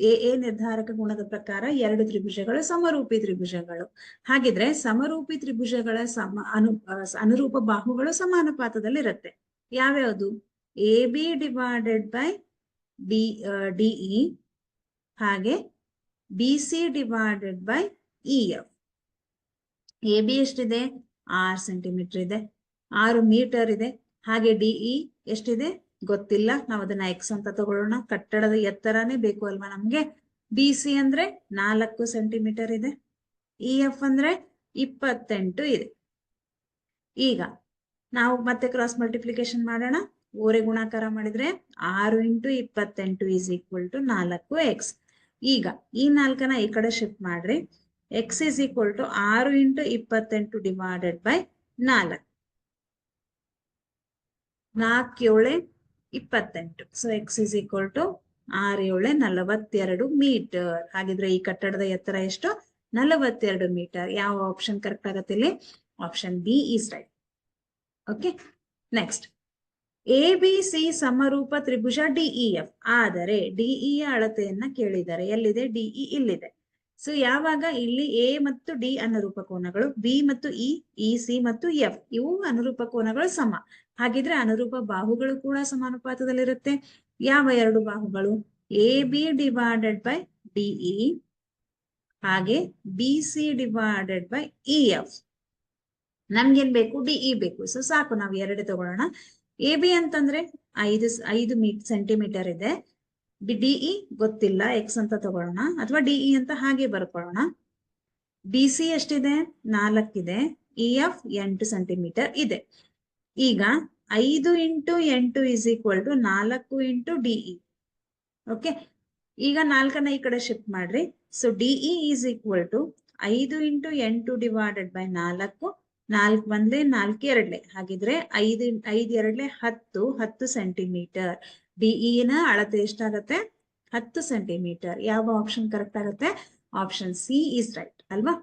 ಎ ನಿರ್ಧಾರಕ ಗುಣದ ಪ್ರಕಾರ ಎರಡು ತ್ರಿಭುಜಗಳು ಸಮರೂಪಿ ತ್ರಿಭುಜಗಳು. ಹಾಗಿದ್ರೆ ಸಮರೂಪಿ ತ್ರಿಭುಜಗಳ ಅನುರೂಪ ಬಾಹುಗಳು ಸಮಾನುಪಾತದಲ್ಲಿರುತ್ತೆ. ಯಾವ್ಯಾವುದು? A B divided by DE, ಹಾಗೆ B C divided by E F. A B ಎಷ್ಟಿದೆ? 6 ಸೆಂಟಿಮೀಟರ್ ಇದೆ, 6 ಮೀಟರ್ ಇದೆ. ಹಾಗೆ ಡಿಇ ಎಷ್ಟಿದೆ? ಗೊತ್ತಿಲ್ಲ, ನಾವು ಅದನ್ನ ಎಕ್ಸ್ ಅಂತ ತಗೊಳ್ಳೋಣ. ಕಟ್ಟಡದ ಎತ್ತರನೇ ಬೇಕು ಅಲ್ವಾ ನಮ್ಗೆ. ಬಿ ಸಿ ಅಂದ್ರೆ 4 ಸೆಂಟಿಮೀಟರ್ ಇದೆ. ಇ ಎಫ್ ಅಂದ್ರೆ 28 ಇದೆ. ಈಗ ನಾವು ಮತ್ತೆ ಕ್ರಾಸ್ ಮಲ್ಟಿಪ್ಲಿಕೇಶನ್ ಮಾಡೋಣ. ಓರೆ ಗುಣಾಕಾರ ಮಾಡಿದ್ರೆ 6 × 28 ಈಸ್ ಈಕ್ವಲ್ ಟು 4x. ಈಗ ಈ 4ನ ಈ ಕಡೆ ಶಿಫ್ಟ್ ಮಾಡ್ರಿ. x is equal to 6 × 28 divided by 4. 4 7 28. So x is equal to 6 7 42 metre. ಹಾಗಿದ್ರೆ ಈ ಕಟ್ಟಡದ ಎತ್ತರ ಎಷ್ಟು? 42 ಮೀಟರ್. ಯಾವ ಆಪ್ಷನ್ ಕರೆಕ್ಟ್ ಆಗತ್ತೆ ಇಲ್ಲಿ? Option B is right. Okay, next. A B C ಸಮರೂಪ ತ್ರಿಭುಜ ಡಿಇಎಫ್. ಆದರೆ ಡಿಇ ಅಳತೆಯನ್ನ ಕೇಳಿದ್ದಾರೆ. ಎಲ್ಲಿದೆ? ಡಿಇ ಇಲ್ಲಿದೆ. ಸೊ ಯಾವಾಗ ಇಲ್ಲಿ ಎ ಮತ್ತು ಡಿ ಅನುರೂಪ ಕೋನಗಳು, ಬಿ ಮತ್ತು ಇ ಸಿ ಮತ್ತು ಎಫ್ ಇವು ಅನುರೂಪ ಕೋನಗಳು ಸಮ. ಹಾಗಿದ್ರೆ ಅನುರೂಪ ಬಾಹುಗಳು ಕೂಡ ಸಮಾನುಪಾತದಲ್ಲಿರುತ್ತೆ. ಯಾವ ಎರಡು ಬಾಹುಗಳು? A B divided by DE ಹಾಗೆ B C divided by E F. ನಮ್ಗೇನ್ ಬೇಕು? ಡಿಇ ಬೇಕು. ಸೊ ಸಾಕು, ನಾವು ಎರಡೇ ತಗೊಳ್ಳೋಣ. ಎ ಬಿ ಅಂತಂದ್ರೆ 5 ಸೆಂಟಿಮೀಟರ್ ಇದೆ. ಡಿಇ ಗೊತ್ತಿಲ್ಲ, ಎಕ್ಸ್ ಅಂತ ತಗೊಳ್ಳೋಣ, ಅಥವಾ ಡಿಇ ಅಂತ ಹಾಗೆ ಬರ್ಕೊಳ್ಳೋಣ. ಬಿ ಸಿ ಎಷ್ಟಿದೆ? 4 ಇದೆ. ಇ ಎಫ್ 8 ಸೆಂಟಿಮೀಟರ್ ಇದೆ. ಈಗ 5 × 8 is equal to 4 × DE. Okay, ಈಗ 4ನ ಈ ಕಡೆ ಶಿಫ್ಟ್ ಮಾಡ್ರಿ. So DE is equal to 5 × 8 divided by 4. 4 1 4 2. ಹಾಗಿದ್ರೆ 5 2 10 ಸೆಂಟಿಮೀಟರ್. ಡಿಇ ನ ಅಳತೆ ಎಷ್ಟಾಗತ್ತೆ? 10 ಸೆಂಟಿಮೀಟರ್. ಯಾವ ಆಪ್ಷನ್ ಕರೆಕ್ಟ್ ಆಗುತ್ತೆ? ಆಪ್ಷನ್ ಸಿ ಈಸ್ ರೈಟ್ ಅಲ್ವಾ?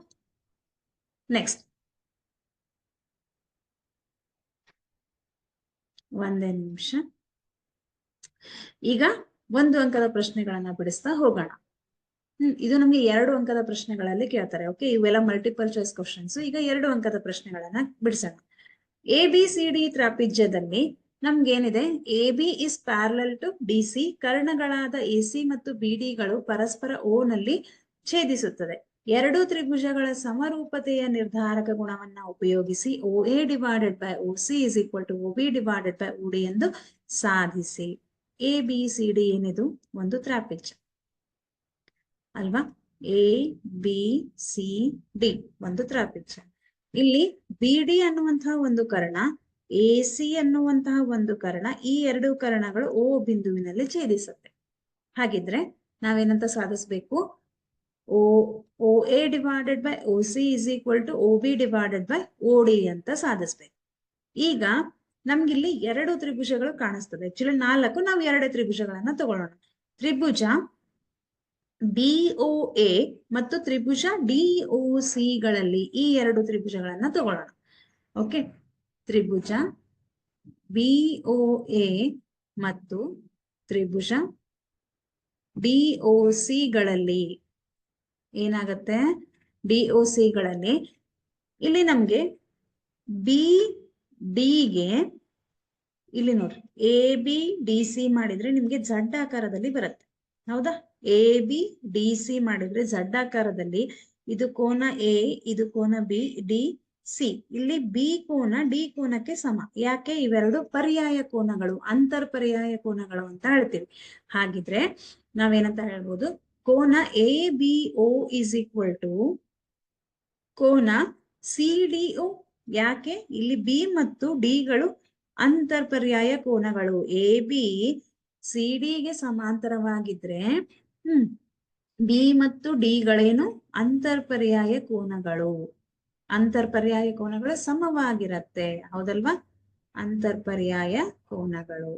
ನೆಕ್ಸ್ಟ್, ಒಂದೇ ನಿಮಿಷ. ಈಗ 1 ಅಂಕದ ಪ್ರಶ್ನೆಗಳನ್ನ ಬಿಡಿಸ್ತಾ ಹೋಗೋಣ. ಇದು ನಮ್ಗೆ 2 ಅಂಕದ ಪ್ರಶ್ನೆಗಳಲ್ಲಿ ಕೇಳ್ತಾರೆ. ಓಕೆ, ಇವೆಲ್ಲ ಮಲ್ಟಿಪಲ್ ಚಾಯ್ಸ್ ಕ್ವಶನ್ಸ್. ಈಗ 2 ಅಂಕದ ಪ್ರಶ್ನೆಗಳನ್ನ ಬಿಡಿಸೋಣ. ಎ ಬಿ ಸಿ ಡಿ ತ್ರಾಪಿಜ್ಯದಲ್ಲಿ ನಮ್ಗೇನಿದೆ? A B is parallel to D C. ಕರ್ಣಗಳಾದ ಎ ಸಿ ಮತ್ತು ಬಿ ಡಿಗಳು ಪರಸ್ಪರ ಓ ನಲ್ಲಿ ಛೇದಿಸುತ್ತದೆ. ಎರಡು ತ್ರಿಭುಜಗಳ ಸಮರೂಪತೆಯ ನಿರ್ಧಾರಕ ಗುಣವನ್ನ ಉಪಯೋಗಿಸಿ O A divided by O C is equal to O B divided by O D ಎಂದು ಸಾಧಿಸಿ. ಎ ಬಿ ಸಿ ಡಿ ಏನಿದು? ಒಂದು ತ್ರಾಪಿಜ್ಯ ಅಲ್ವಾ? ಎ ಬಿ ಸಿ ಡಿ ಒಂದು ತ್ರಾಪಿಜ್ಯ. ಇಲ್ಲಿ ಬಿ ಡಿ ಅನ್ನುವಂತಹ ಒಂದು ಕರ್ಣ, ಎ ಸಿ ಅನ್ನುವಂತಹ ಒಂದು ಕರ್ಣ, ಈ ಎರಡು ಕರ್ಣಗಳು ಓ ಬಿಂದುವಿನಲ್ಲಿ ಛೇದಿಸುತ್ತೆ. ಹಾಗಿದ್ರೆ ನಾವೇನಂತ ಸಾಧಿಸ್ಬೇಕು? O A divided by O C is equal to O B divided by O D ಅಂತ ಸಾಧಿಸ್ಬೇಕು. ಈಗ ನಮ್ಗಿಲ್ಲಿ 2 ತ್ರಿಭುಜಗಳು ಕಾಣಿಸ್ತದೆ. ಆಕ್ಚುಲಿ 4, ನಾವು 2 ತ್ರಿಭುಜಗಳನ್ನ ತಗೊಳ್ಳೋಣ. ತ್ರಿಭುಜ BOA ಮತ್ತು ತ್ರಿಭುಜ DOC ಗಳಲ್ಲಿ ಈ 2 ತ್ರಿಭುಜಗಳನ್ನ ತಗೊಳ್ಳೋಣ. ಓಕೆ, ತ್ರಿಭುಜ BOA ಮತ್ತು ತ್ರಿಭುಜ DOC ಗಳಲ್ಲಿ ಏನಾಗತ್ತೆ? DOC ಗಳಲ್ಲಿ ಇಲ್ಲಿ ನಮ್ಗೆ BDಗೆ ಇಲ್ಲಿ ನೋಡ್ರಿ ABDC ಮಾಡಿದ್ರೆ ನಿಮ್ಗೆ Z ಆಕಾರದಲ್ಲಿ ಬರುತ್ತೆ. ಹೌದಾ? ABDC ಮಾಡಿದ್ರೆ Z ಆಕಾರದಲ್ಲಿ ಇದು ಕೋನ A, ಇದು ಕೋನ B, D, ಸಿ. ಇಲ್ಲಿ ಬಿ ಕೋನ ಡಿ ಕೋನಕ್ಕೆ ಸಮ. ಯಾಕೆ? ಇವೆರಡು ಪರ್ಯಾಯ ಕೋನಗಳು, ಅಂತರ್ ಪರ್ಯಾಯ ಕೋನಗಳು ಅಂತ ಹೇಳ್ತೀವಿ. ಹಾಗಿದ್ರೆ ನಾವೇನಂತ ಹೇಳ್ಬೋದು? ಕೋನ A B O is equal to ಕೋನ ಸಿ ಡಿ ಓ. ಯಾಕೆ? ಇಲ್ಲಿ ಬಿ ಮತ್ತು ಡಿಗಳು ಅಂತರ್ ಪರ್ಯಾಯ ಕೋನಗಳು. ಎ ಬಿ ಸಿ ಡಿಗೆ ಸಮಾಂತರವಾಗಿದ್ರೆ ಬಿ ಮತ್ತು ಡಿಗಳೇನು? ಅಂತರ್ ಪರ್ಯಾಯ ಕೋನಗಳು. ಅಂತರ್ ಪರ್ಯಾಯ ಕೋನಗಳು ಸಮವಾಗಿರತ್ತೆ, ಹೌದಲ್ವಾ? ಅಂತರ್ ಪರ್ಯಾಯ ಕೋನಗಳು.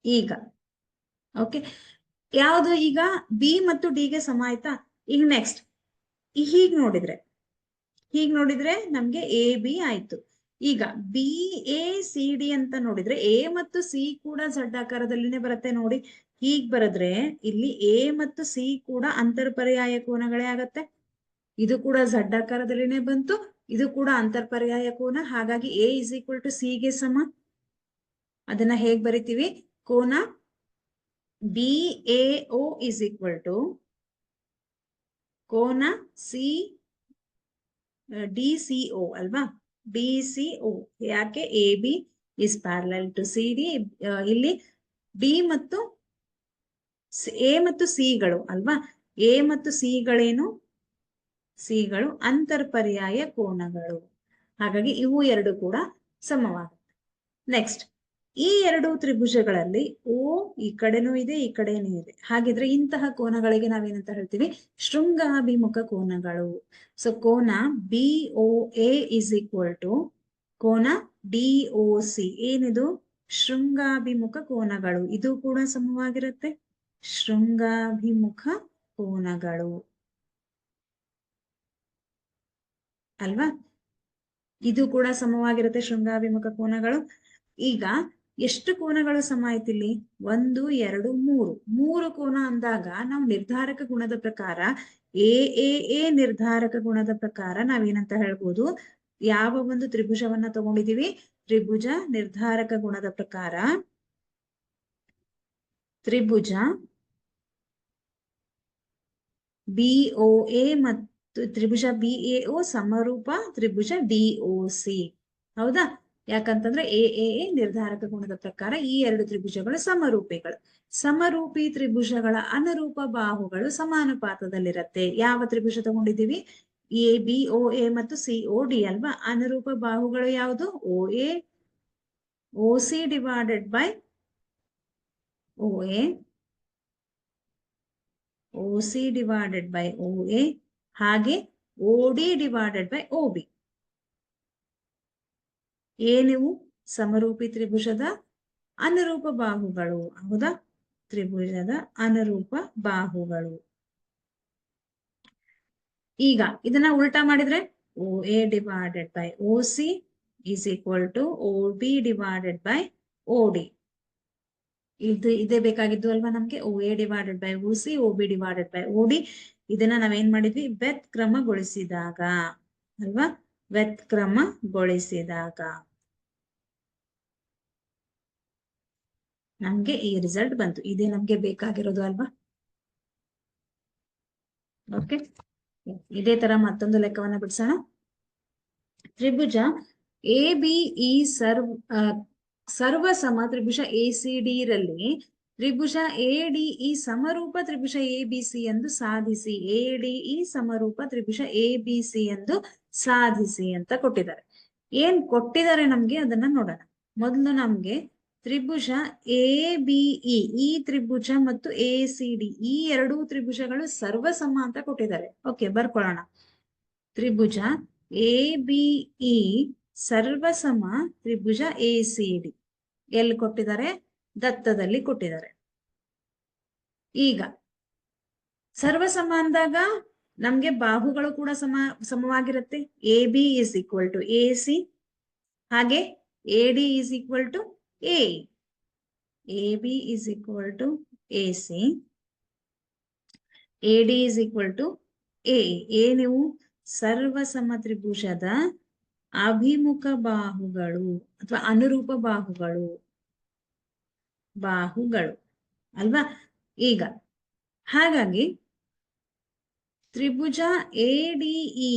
ಈಗ ಓಕೆ, ಯಾವುದು? ಈಗ ಬಿ ಮತ್ತು ಡಿ ಗೆ ಸಮ ಆಯ್ತಾ? ಈಗ ನೆಕ್ಸ್ಟ್ ಹೀಗ್ ನೋಡಿದ್ರೆ ನಮ್ಗೆ ಎ ಬಿ ಆಯ್ತು. ಈಗ ಬಿ ಎ ಸಿ ಡಿ ಅಂತ ನೋಡಿದ್ರೆ ಎ ಮತ್ತು ಸಿ ಕೂಡ ಝಡ್ ಆಕಾರದಲ್ಲಿನೇ ಬರುತ್ತೆ ನೋಡಿ. ಹೀಗ್ ಬರೆದ್ರೆ ಇಲ್ಲಿ ಎ ಮತ್ತು ಸಿ ಕೂಡ ಅಂತರ್ ಪರ್ಯಾಯ ಕೋನಗಳೇ ಆಗತ್ತೆ. ಇದು ಕೂಡ ಝಡ್ ಆಕಾರದಲ್ಲಿನೇ ಬಂತು, ಇದು ಕೂಡ ಅಂತರ್ ಪರ್ಯಾಯ ಕೋನ. ಹಾಗಾಗಿ A is equal to C ಗೆ ಸಮ. ಅದನ್ನ ಹೇಗ್ ಬರಿತೀವಿ? ಕೋನ B A O is equal to ಕೋನ ಸಿ ಡಿ ಸಿ ಓ ಅಲ್ವಾ? D C O. ಯಾಕೆ? A B is parallel to C D. ಇಲ್ಲಿ ಡಿ ಮತ್ತು ಎ ಮತ್ತು ಸಿಗಳು ಅಲ್ವಾ? ಎ ಮತ್ತು ಸಿಗಳೇನು? ಸಿಗಳು ಅಂತರ್ ಪರ್ಯಾಯ ಕೋನಗಳು. ಹಾಗಾಗಿ ಇವು ಎರಡು ಕೂಡ ಸಮವಾಗುತ್ತೆ. ನೆಕ್ಸ್ಟ್, ಈ ಎರಡು ತ್ರಿಭುಜಗಳಲ್ಲಿ ಓ ಈ ಕಡೆನೂ ಇದೆ, ಈ ಕಡೆನೂ ಇದೆ. ಹಾಗಿದ್ರೆ ಇಂತಹ ಕೋನಗಳಿಗೆ ನಾವೇನಂತ ಹೇಳ್ತೀವಿ? ಶೃಂಗಾಭಿಮುಖ ಕೋನಗಳು. ಸೊ ಕೋನ B O A is equal to ಕೋನ ಡಿ ಓ ಸಿ. ಏನಿದು? ಶೃಂಗಾಭಿಮುಖ ಕೋನಗಳು. ಇದು ಕೂಡ ಸಮವಾಗಿರುತ್ತೆ. ಶೃಂಗಾಭಿಮುಖ ಕೋನಗಳು ಅಲ್ವಾ? ಇದು ಕೂಡ ಸಮವಾಗಿರುತ್ತೆ, ಶೃಂಗಾಭಿಮುಖ ಕೋನಗಳು. ಈಗ ಎಷ್ಟು ಕೋನಗಳು ಸಮ ಆಯ್ತು ಇಲ್ಲಿ? 1 2 3. 3 ಕೋನ ಅಂದಾಗ ನಾವು ನಿರ್ಧಾರಕ ಗುಣದ ಪ್ರಕಾರ, ಎ ನಿರ್ಧಾರಕ ಗುಣದ ಪ್ರಕಾರ ನಾವೇನಂತ ಹೇಳ್ಬೋದು? ಯಾವ ಒಂದು ತ್ರಿಭುಜವನ್ನ ತಗೊಂಡಿದೀವಿ? ತ್ರಿಭುಜ ನಿರ್ಧಾರಕ ಗುಣದ ಪ್ರಕಾರ ತ್ರಿಭುಜ ಬಿಒ ಎ ಮತ್ತು ತ್ರಿಭುಜ ಬಿಎಒ ಸಮರೂಪ ತ್ರಿಭುಜ ಡಿಒಸಿ. ಹೌದಾ? ಯಾಕಂತಂದ್ರೆ ಎ ನಿರ್ಧಾರಕ ಗುಣದ ಪ್ರಕಾರ ಈ ಎರಡು ತ್ರಿಭುಜಗಳು ಸಮರೂಪಿಗಳು. ಸಮರೂಪಿ ತ್ರಿಭುಜಗಳ ಅನುರೂಪ ಬಾಹುಗಳು ಸಮಾನುಪಾತದಲ್ಲಿರತ್ತೆ. ಯಾವ ತ್ರಿಭುಜ ತಗೊಂಡಿದೀವಿ? ಎ ಬಿ ಓ ಎ ಮತ್ತು ಸಿ ಓ ಡಿ ಅಲ್ವಾ? ಅನುರೂಪ ಬಾಹುಗಳು ಯಾವುದು? O A O C divided by O A, O C divided by O A, ಹಾಗೆ O D divided by O B. ಏನಿವು? ಸಮರೂಪಿ ತ್ರಿಭುಜದ ಅನುರೂಪ ಬಾಹುಗಳು. ಹೌದಾ? ತ್ರಿಭುಜದ ಅನುರೂಪ ಬಾಹುಗಳು. ಈಗ ಇದನ್ನ ಉಲ್ಟಾ ಮಾಡಿದ್ರೆ O A divided by O C is equal to O B divided by O D. ಇದೇ ಬೇಕಾಗಿದ್ದು ಅಲ್ವಾ ನಮ್ಗೆ? O A divided by O C, O B divided by O D. ಇದನ್ನ ನಾವೇನ್ ಮಾಡಿದ್ವಿ? ವ್ಯತ್ಕ್ರಮಗೊಳಿಸಿದಾಗ ಅಲ್ವಾ? ವ್ಯತ್ಕ್ರಮಗೊಳಿಸಿದಾಗ ನಮ್ಗೆ ಈ ರಿಸಲ್ಟ್ ಬಂತು. ಇದೇ ನಮ್ಗೆ ಬೇಕಾಗಿರೋದು ಅಲ್ವಾ? ಓಕೆ, ಇದೇ ತರ ಮತ್ತೊಂದು ಲೆಕ್ಕವನ್ನ ಬಿಡಿಸೋಣ. ತ್ರಿಭುಜ ಎ ಬಿ ಇ ಸರ್ವಸಮ ತ್ರಿಭುಜ ಎ ಸಿ ಡಿ ರಲ್ಲಿ ತ್ರಿಭುಜ ಎ ಡಿ ಇ ಸಮರೂಪ ತ್ರಿಭುಜ ಎ ಬಿ ಸಿ ಎಂದು ಸಾಧಿಸಿ. ಎ ಡಿ ಇ ಸಮರೂಪ ತ್ರಿಭುಜ ಎ ಬಿ ಸಿ ಎಂದು ಸಾಧಿಸಿ ಅಂತ ಕೊಟ್ಟಿದ್ದಾರೆ. ಏನ್ ಕೊಟ್ಟಿದ್ದಾರೆ ನಮ್ಗೆ ಅದನ್ನ ನೋಡೋಣ. ಮೊದಲು ನಮ್ಗೆ ತ್ರಿಭುಜ ಎ ಬಿ ಇ, ಈ ತ್ರಿಭುಜ ಮತ್ತು ಎ ಸಿ ಡಿ ಈ ಎರಡೂ ತ್ರಿಭುಜಗಳು ಸರ್ವಸಮ ಅಂತ ಕೊಟ್ಟಿದ್ದಾರೆ. ಓಕೆ, ಬರ್ಕೊಳ್ಳೋಣ. ತ್ರಿಭುಜ ಎ ಬಿ ಇ ಸರ್ವಸಮ ತ್ರಿಭುಜ ಎ ಸಿ ಡಿ ಎಲ್ಲಿ ಕೊಟ್ಟಿದ್ದಾರೆ? ದತ್ತದಲ್ಲಿ ಕೊಟ್ಟಿದ್ದಾರೆ. ಈಗ ಸರ್ವಸಮ ಅಂದಾಗ ನಮ್ಗೆ ಬಾಹುಗಳು ಕೂಡ ಸಮವಾಗಿರುತ್ತೆ. A B is equal to A C, ಹಾಗೆ A D is equal to A. A B is equal to A C, A D is equal to A. ನೀವು ಸರ್ವಸಮ ತ್ರಿಭುಜದ ಅಭಿಮುಖ ಬಾಹುಗಳು ಅಥವಾ ಅನುರೂಪ ಬಾಹುಗಳು ಅಲ್ವಾ? ಈಗ ಹಾಗಾಗಿ ತ್ರಿಭುಜ ADE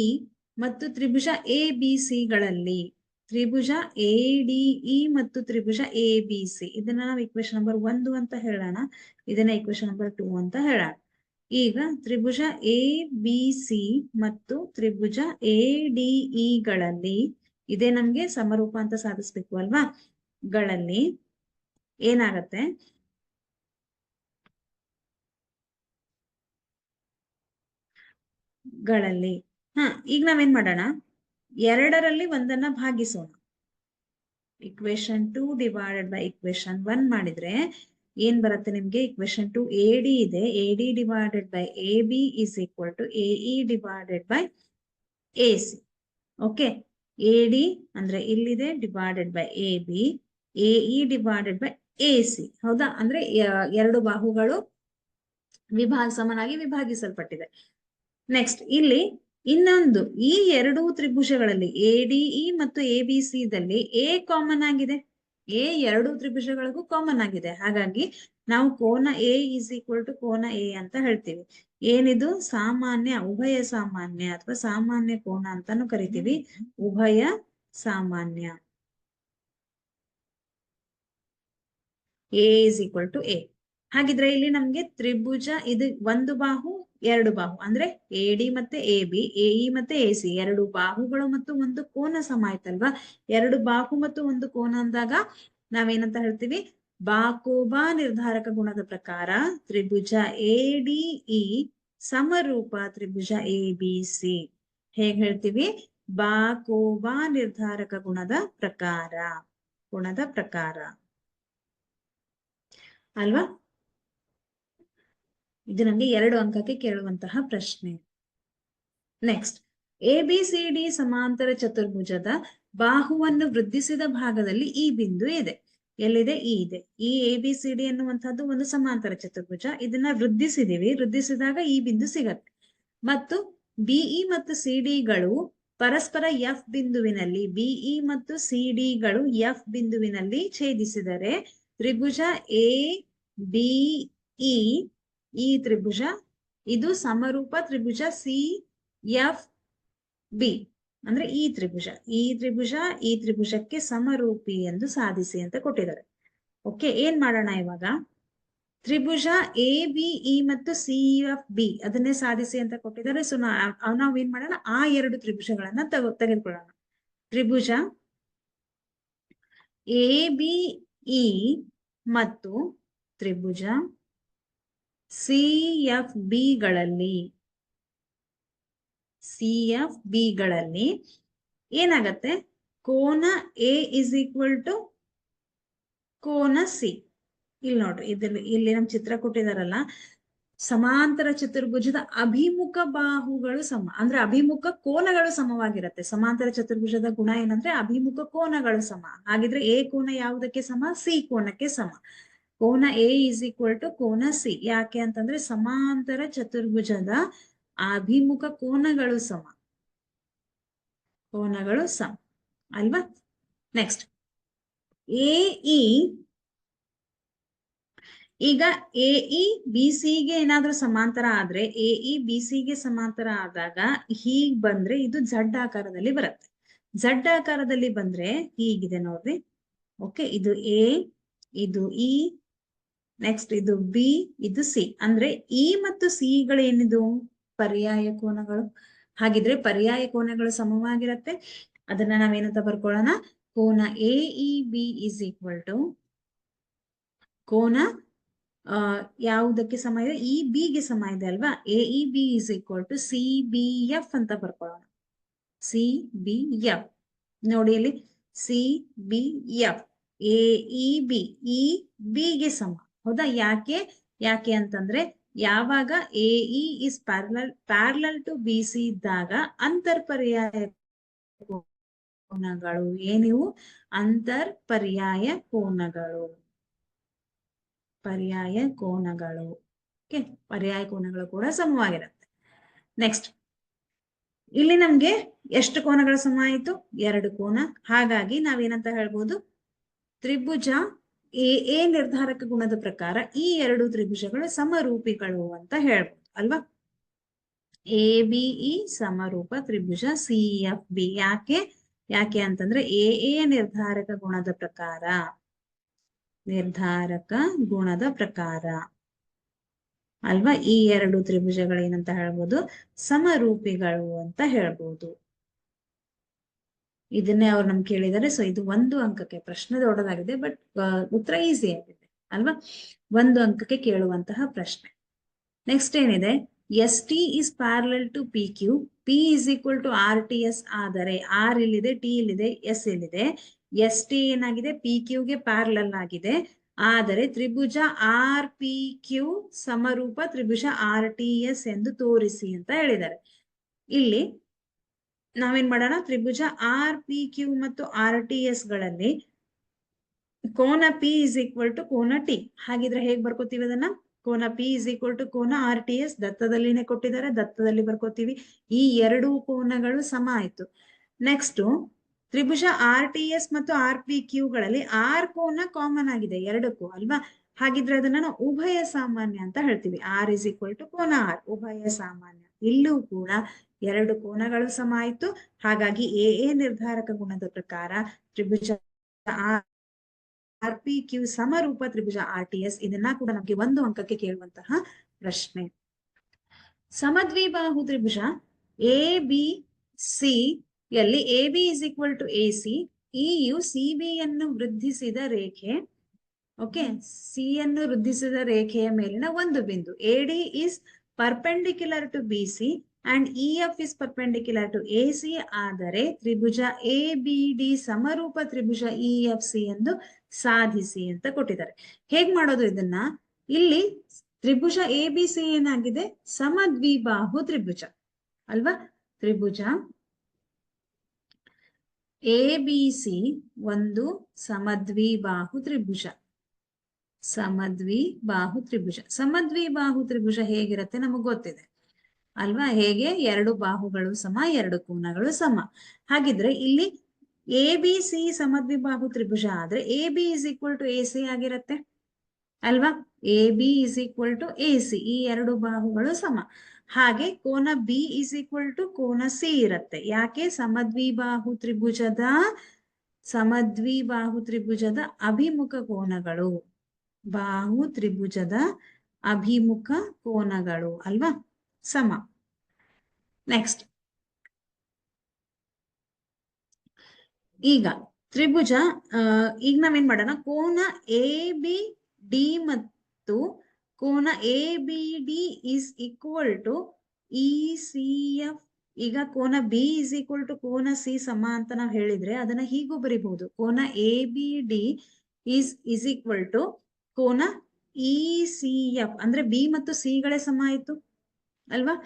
ಮತ್ತು ತ್ರಿಭುಜ ABCಗಳಲ್ಲಿ, ತ್ರಿಭುಜ ADE ಮತ್ತು ತ್ರಿಭುಜ ABC, ಇದನ್ನ ನಾವು ಇಕ್ವೇಶನ್ ನಂಬರ್ 1 ಅಂತ ಹೇಳೋಣ, ಇದನ್ನ ಇಕ್ವೇಶನ್ ನಂಬರ್ 2 ಅಂತ ಹೇಳೋಣ. ಈಗ ತ್ರಿಭುಜ ABC ಮತ್ತು ತ್ರಿಭುಜ ADE ಗಳಲ್ಲಿ, ಇದೇ ನಮ್ಗೆ ಸಮರೂಪ ಅಂತ ಸಾಧಿಸ್ಬೇಕು ಅಲ್ವಾ, ಗಳಲ್ಲಿ ಏನಾಗತ್ತೆ, ಗಳಲ್ಲಿ ಈಗ ನಾವೇನ್ ಮಾಡೋಣ, ಎರಡರಲ್ಲಿ ಒಂದನ್ನ ಭಾಗಿಸೋಣ. ಇಕ್ವೇಶನ್ 2 ಡಿವೈಡೆಡ್ ಬೈ ಇಕ್ವೇಶನ್ 1 ಮಾಡಿದ್ರೆ ಏನ್ ಬರುತ್ತೆ ನಿಮ್ಗೆ, ಇಕ್ವೇಶನ್ 2 AD ಇದೆ, AD divided by AB is equal to AE divided by AC. Okay, AD ಅಂದ್ರೆ ಇಲ್ಲಿದೆ divided by AB, AE divided by AC. ಹೌದಾ, ಅಂದ್ರೆ ಎರಡು ಬಾಹುಗಳು ಸಮನಾಗಿ ವಿಭಾಗಿಸಲ್ಪಟ್ಟಿದೆ. ನೆಕ್ಸ್ಟ್ ಇಲ್ಲಿ ಇನ್ನೊಂದು, ಈ ಎರಡು ತ್ರಿಭುಜಗಳಲ್ಲಿ ADE ಮತ್ತು ABC ದಲ್ಲಿ A ಕಾಮನ್ ಆಗಿದೆ, A ಎರಡು ತ್ರಿಭುಜಗಳಿಗೂ ಕಾಮನ್ ಆಗಿದೆ. ಹಾಗಾಗಿ ನಾವು ಕೋನ A ಇಸ್ ಈಕ್ವಲ್ ಟು ಕೋನ A ಅಂತ ಹೇಳ್ತೀವಿ. ಏನಿದು ಸಾಮಾನ್ಯ, ಉಭಯ ಸಾಮಾನ್ಯ ಅಥವಾ ಸಾಮಾನ್ಯ ಕೋನ ಅಂತಾನು ಕರಿತೀವಿ, ಉಭಯ ಸಾಮಾನ್ಯ. A is equal to A. ಹಾಗಿದ್ರೆ ಇಲ್ಲಿ ನಮ್ಗೆ ತ್ರಿಭುಜ, ಇದು ಒಂದು ಬಾಹು ಎರಡು ಬಾಹು ಅಂದ್ರೆ AD ಮತ್ತೆ AB, AE ಮತ್ತೆ AC, ಎರಡು ಬಾಹುಗಳು ಮತ್ತು ಒಂದು ಕೋನ ಸಮ ಆಯ್ತಲ್ವಾ. ಎರಡು ಬಾಹು ಮತ್ತು ಒಂದು ಕೋನ ಅಂದಾಗ ನಾವೇನಂತ ಹೇಳ್ತೀವಿ, ಬಾಕೋಬಾ ನಿರ್ಧಾರಕ ಗುಣದ ಪ್ರಕಾರ ತ್ರಿಭುಜ ADE ಸಮರೂಪ ತ್ರಿಭುಜ ABC. ಹೇಗ್ ಹೇಳ್ತೀವಿ, ಬಾಕೋಬಾ ನಿರ್ಧಾರಕ ಗುಣದ ಪ್ರಕಾರ ಅಲ್ವಾ. ಇದು ನಮ್ಗೆ 2 ಅಂಕಕ್ಕೆ ಕೇಳುವಂತಹ ಪ್ರಶ್ನೆ. ನೆಕ್ಸ್ಟ್, ABCD ಸಮಾಂತರ ಚತುರ್ಭುಜದ ಬಾಹುವನ್ನು ವೃದ್ಧಿಸಿದ ಭಾಗದಲ್ಲಿ ಈ ಬಿಂದು ಇದೆ. ಎಲ್ಲಿದೆ? ಈ ಇದೆ. ಈ ABCD ಎನ್ನುವಂತಹದ್ದು ಒಂದು ಸಮಾಂತರ ಚತುರ್ಭುಜ, ಇದನ್ನ ವೃದ್ಧಿಸಿದಾಗ ಈ ಬಿಂದು ಸಿಗತ್ತೆ. ಮತ್ತು BE ಮತ್ತು CD ಗಳು ಪರಸ್ಪರ F ಬಿಂದುವಿನಲ್ಲಿ, BE ಮತ್ತು CD ಗಳು F ಬಿಂದುವಿನಲ್ಲಿ ಛೇದಿಸಿದರೆ ತ್ರಿಭುಜ ABE, ಈ ತ್ರಿಭುಜ ಇದು ಸಮರೂಪ ತ್ರಿಭುಜ CFB. ಅಂದ್ರೆ ಈ ತ್ರಿಭುಜಕ್ಕೆ ಸಮರೂಪಿ ಎಂದು ಸಾಧಿಸಿ ಅಂತ ಕೊಟ್ಟಿದ್ದಾರೆ. ಓಕೆ, ಏನ್ ಮಾಡೋಣ ಇವಾಗ, ತ್ರಿಭುಜ ABE ಮತ್ತು CFB ಅದನ್ನೇ ಸಾಧಿಸಿ ಅಂತ ಕೊಟ್ಟಿದ್ದಾರೆ. ಸೊ ನಾವೇನ್ ಮಾಡೋಣ, ಆ ಎರಡು ತ್ರಿಭುಜಗಳನ್ನ ತೆಗೆದುಕೊಳ್ಳೋಣ. ತ್ರಿಭುಜ ABE ಮತ್ತು ತ್ರಿಭುಜ CFB ಗಳಲ್ಲಿ ಏನಾಗತ್ತೆ, ಕೋನ A ಇಸ್ ಈಕ್ವಲ್ ಟು ಕೋನ C. ಇಲ್ಲಿ ನೋಡ್ರಿ, ಇಲ್ಲಿ ನಮ್ ಚಿತ್ರ ಕೊಟ್ಟಿದಾರಲ್ಲ, ಸಮಾಂತರ ಚತುರ್ಭುಜದ ಅಭಿಮುಖ ಬಾಹುಗಳು ಸಮ, ಅಂದ್ರೆ ಅಭಿಮುಖ ಕೋನಗಳು ಸಮವಾಗಿರುತ್ತೆ. ಸಮಾಂತರ ಚತುರ್ಭುಜದ ಗುಣ ಏನಂದ್ರೆ ಅಭಿಮುಖ ಕೋನಗಳು ಸಮ. ಹಾಗಿದ್ರೆ A ಕೋನ ಯಾವುದಕ್ಕೆ ಸಮ? C ಕೋನಕ್ಕೆ ಸಮ. ಕೋನ A ಇಸ್ ಈಕ್ವಲ್ ಟು ಕೋನ C. ಯಾಕೆ ಅಂತಂದ್ರೆ ಸಮಾಂತರ ಚತುರ್ಭುಜದ ಅಭಿಮುಖ ಕೋನಗಳು ಸಮ ಅಲ್ವಾ. ನೆಕ್ಸ್ಟ್, AE, ಈಗ AE BC ಗೆ ಏನಾದ್ರೂ ಸಮಾಂತರ ಆದ್ರೆ, AE BC ಗೆ ಸಮಾಂತರ ಆದಾಗ ಹೀಗ್ ಬಂದ್ರೆ ಇದು Z ಆಕಾರದಲ್ಲಿ ಬರುತ್ತೆ. Z ಆಕಾರದಲ್ಲಿ ಬಂದ್ರೆ ಹೀಗಿದೆ ನೋಡ್ರಿ. ಓಕೆ, ಇದು A, ಇದು E, ನೆಕ್ಸ್ಟ್ ಇದು B, ಇದು C. ಅಂದ್ರೆ E ಮತ್ತು C ಗಳು ಏನಿದು ಪರ್ಯಾಯ ಕೋನಗಳು. ಹಾಗಿದ್ರೆ ಪರ್ಯಾಯ ಕೋನಗಳು ಸಮವಾಗಿರುತ್ತೆ. ಅದನ್ನ ನಾವೇನಂತ ಬರ್ಕೊಳ್ಳೋಣ, ಕೋನ AEB ಇಸ್ ಈಕ್ವಲ್ ಟು ಕೋನ ಯಾವುದಕ್ಕೆ ಸಮ ಇದೆ? ಈ B ಗೆ ಸಮ ಇದೆ ಅಲ್ವಾ. AEB is equal to CBF ಅಂತ ಬರ್ಕೊಳ್ಳೋಣ. CBF ನೋಡಿ, ಇಲ್ಲಿ CBF, AEB ಈ B ಗೆ ಸಮ. ಹೌದಾ, ಯಾಕೆ ಅಂತಂದ್ರೆ ಯಾವಾಗ AE is parallel to BC ಇದ್ದಾಗ ಅಂತರ್ಪರ್ಯಾಯ ಕೋನಗಳು ಏನಿವು? ಅಂತರ್ಪರ್ಯಾಯ ಕೋನಗಳು, ಪರ್ಯಾಯ ಕೋನಗಳು. ಓಕೆ, ಪರ್ಯಾಯ ಕೋನಗಳು ಕೂಡ ಸಮವಾಗಿರುತ್ತೆ. ನೆಕ್ಸ್ಟ್, ಇಲ್ಲಿ ನಮ್ಗೆ ಎಷ್ಟು ಕೋನಗಳ ಸಮ ಆಯಿತು? 2 ಕೋನ. ಹಾಗಾಗಿ ನಾವೇನಂತ ಹೇಳ್ಬೋದು, ತ್ರಿಭುಜ AA ನಿರ್ಧಾರಕ ಗುಣದ ಪ್ರಕಾರ ಈ ಎರಡು ತ್ರಿಭುಜಗಳು ಸಮರೂಪಿಗಳು ಅಂತ ಹೇಳ್ಬೋದು ಅಲ್ವಾ. ABE ಸಮರೂಪ ತ್ರಿಭುಜ CFB. ಯಾಕೆ ಅಂತಂದ್ರೆ ಎ ನಿರ್ಧಾರಕ ಗುಣದ ಪ್ರಕಾರ, ಅಲ್ವಾ, ಈ ಎರಡು ತ್ರಿಭುಜಗಳೇನಂತ ಹೇಳ್ಬೋದು, ಸಮರೂಪಿಗಳು ಅಂತ ಹೇಳ್ಬೋದು. ಇದನ್ನೇ ಅವ್ರು ನಮ್ಗೆ ಕೇಳಿದ್ದಾರೆ. ಸೊ ಇದು 1 ಅಂಕಕ್ಕೆ, ಪ್ರಶ್ನೆ ದೊಡ್ಡದಾಗಿದೆ ಬಟ್ ಉತ್ತರ ಈಸಿ ಆಗಿದೆ ಅಲ್ವಾ, 1 ಅಂಕಕ್ಕೆ ಕೇಳುವಂತಹ ಪ್ರಶ್ನೆ. ನೆಕ್ಸ್ಟ್ ಏನಿದೆ, ST is parallel to PQ, P is equal to RTS ಆದರೆ R ಇಲ್ಲಿದೆ, T ಇಲ್ಲಿದೆ, S ಇಲ್ಲಿದೆ. ST ಏನಾಗಿದೆ, PQ ಗೆ ಪ್ಯಾರಲಲ್ ಆಗಿದೆ. ಆದರೆ ತ್ರಿಭುಜ RPQ ಸಮರೂಪ ತ್ರಿಭುಜ RTS ಎಂದು ತೋರಿಸಿ ಅಂತ ಹೇಳಿದ್ದಾರೆ. ಇಲ್ಲಿ ನಾವೇನ್ ಮಾಡೋಣ, ತ್ರಿಭುಜ RPQ ಮತ್ತು RTS ಗಳಲ್ಲಿ ಕೋನ P is equal to ಕೋನ T. ಹಾಗಿದ್ರೆ ಹೇಗ್ ಬರ್ಕೋತೀವಿ ಅದನ್ನ, ಕೋನ P is equal to ಕೋನ RTS, ದತ್ತದಲ್ಲಿನೇ ಕೊಟ್ಟಿದ್ದಾರೆ, ದತ್ತದಲ್ಲಿ ಬರ್ಕೋತೀವಿ. ಈ ಎರಡು ಕೋನಗಳು ಸಮ ಆಯ್ತು. ನೆಕ್ಸ್ಟ್ ತ್ರಿಭುಜ RTS ಮತ್ತು RPQ ಗಳಲ್ಲಿ R ಕೋನ ಕಾಮನ್ ಆಗಿದೆ ಎರಡಕ್ಕೂ ಅಲ್ವಾ, ಹಾಗಿದ್ರೆ ಅದನ್ನ ನಾವು ಉಭಯ ಸಾಮಾನ್ಯ ಅಂತ ಹೇಳ್ತೀವಿ. R is equal to ಕೋನ R, ಉಭಯ ಸಾಮಾನ್ಯ. ಇಲ್ಲೂ ಕೂಡ ಎರಡು ಕೋನಗಳು ಸಮ ಆಯ್ತು. ಹಾಗಾಗಿ ಎ ನಿರ್ಧಾರಕ ಗುಣದ ಪ್ರಕಾರ ತ್ರಿಭುಜ RPQ ಸಮರೂಪ ತ್ರಿಭುಜ RTS. ಇದನ್ನ ಕೂಡ ನಮಗೆ 1 ಅಂಕಕ್ಕೆ ಕೇಳುವಂತಹ ಪ್ರಶ್ನೆ. ಸಮದ್ವಿಬಾಹು ತ್ರಿಭುಜ ABC ಯಲ್ಲಿ AB is equal to AC, EU CB ಯನ್ನು ವೃದ್ಧಿಸಿದ ರೇಖೆ, ಓಕೆ, ಸಿ ಯನ್ನು ವೃದ್ಧಿಸಿದ ರೇಖೆಯ ಮೇಲಿನ ಒಂದು ಬಿಂದು. AD is perpendicular to BC and EF is perpendicular to AC ಆದರೆ ತ್ರಿಭುಜ ABD ಸಮರೂಪ ತ್ರಿಭುಜ EFC ಎಂದು ಸಾಧಿಸಿ ಅಂತ ಕೊಟ್ಟಿದ್ದಾರೆ. ಹೇಗ್ ಮಾಡೋದು ಇದನ್ನ, ಇಲ್ಲಿ ತ್ರಿಭುಜ ABC ಏನಾಗಿದೆ, ಸಮದ್ವಿಬಾಹು ತ್ರಿಭುಜ ಅಲ್ವಾ. ತ್ರಿಭುಜ ABC ಒಂದು ಸಮದ್ವಿಬಾಹು ತ್ರಿಭುಜ. ಸಮದ್ವಿಬಾಹು ತ್ರಿಭುಜ ಹೇಗಿರುತ್ತೆ ನಮಗ್ ಗೊತ್ತಿದೆ ಅಲ್ವಾ, ಹೇಗೆ ಎರಡು ಬಾಹುಗಳು ಸಮ, ಎರಡು ಕೋನಗಳು ಸಮ. ಹಾಗಿದ್ರೆ ಇಲ್ಲಿ ABC ಸಮದ್ವಿಬಾಹು ತ್ರಿಭುಜ ಆದ್ರೆ AB is equal to AC ಆಗಿರತ್ತೆ ಅಲ್ವಾ. AB is equal to AC, ಈ ಎರಡು ಬಾಹುಗಳು ಸಮ. ಹಾಗೆ ಕೋನ B is equal to ಕೋನ C ಇರತ್ತೆ. ಯಾಕೆ, ಸಮದ್ವಿಬಾಹು ತ್ರಿಭುಜದ ಅಭಿಮುಖ ಕೋನಗಳು, ಬಾಹು ತ್ರಿಭುಜದ ಅಭಿಮುಖ ಕೋನಗಳು ಅಲ್ವಾ, ಸಮ. ನೆಕ್ಸ್ಟ್ ಈಗ ತ್ರಿಭುಜ ಈಗ ನಾವೇನ್ ಮಾಡೋಣ, ಕೋನ ABD ಮತ್ತು ಕೋನ ABD is equal to ECF. ಈಗ ಕೋನ B is equal to ಕೋನ C ಸಮ ಅಂತ ನಾವು ಹೇಳಿದ್ರೆ ಅದನ್ನ ಹೀಗೂ ಬರಿಬಹುದು, ಕೋನ ABD is equal to ಕೋನ ECF. ಅಂದ್ರೆ B ಮತ್ತು C ಗಳೇ ಸಮ ಆಯ್ತು ಅಲ್ವಾ.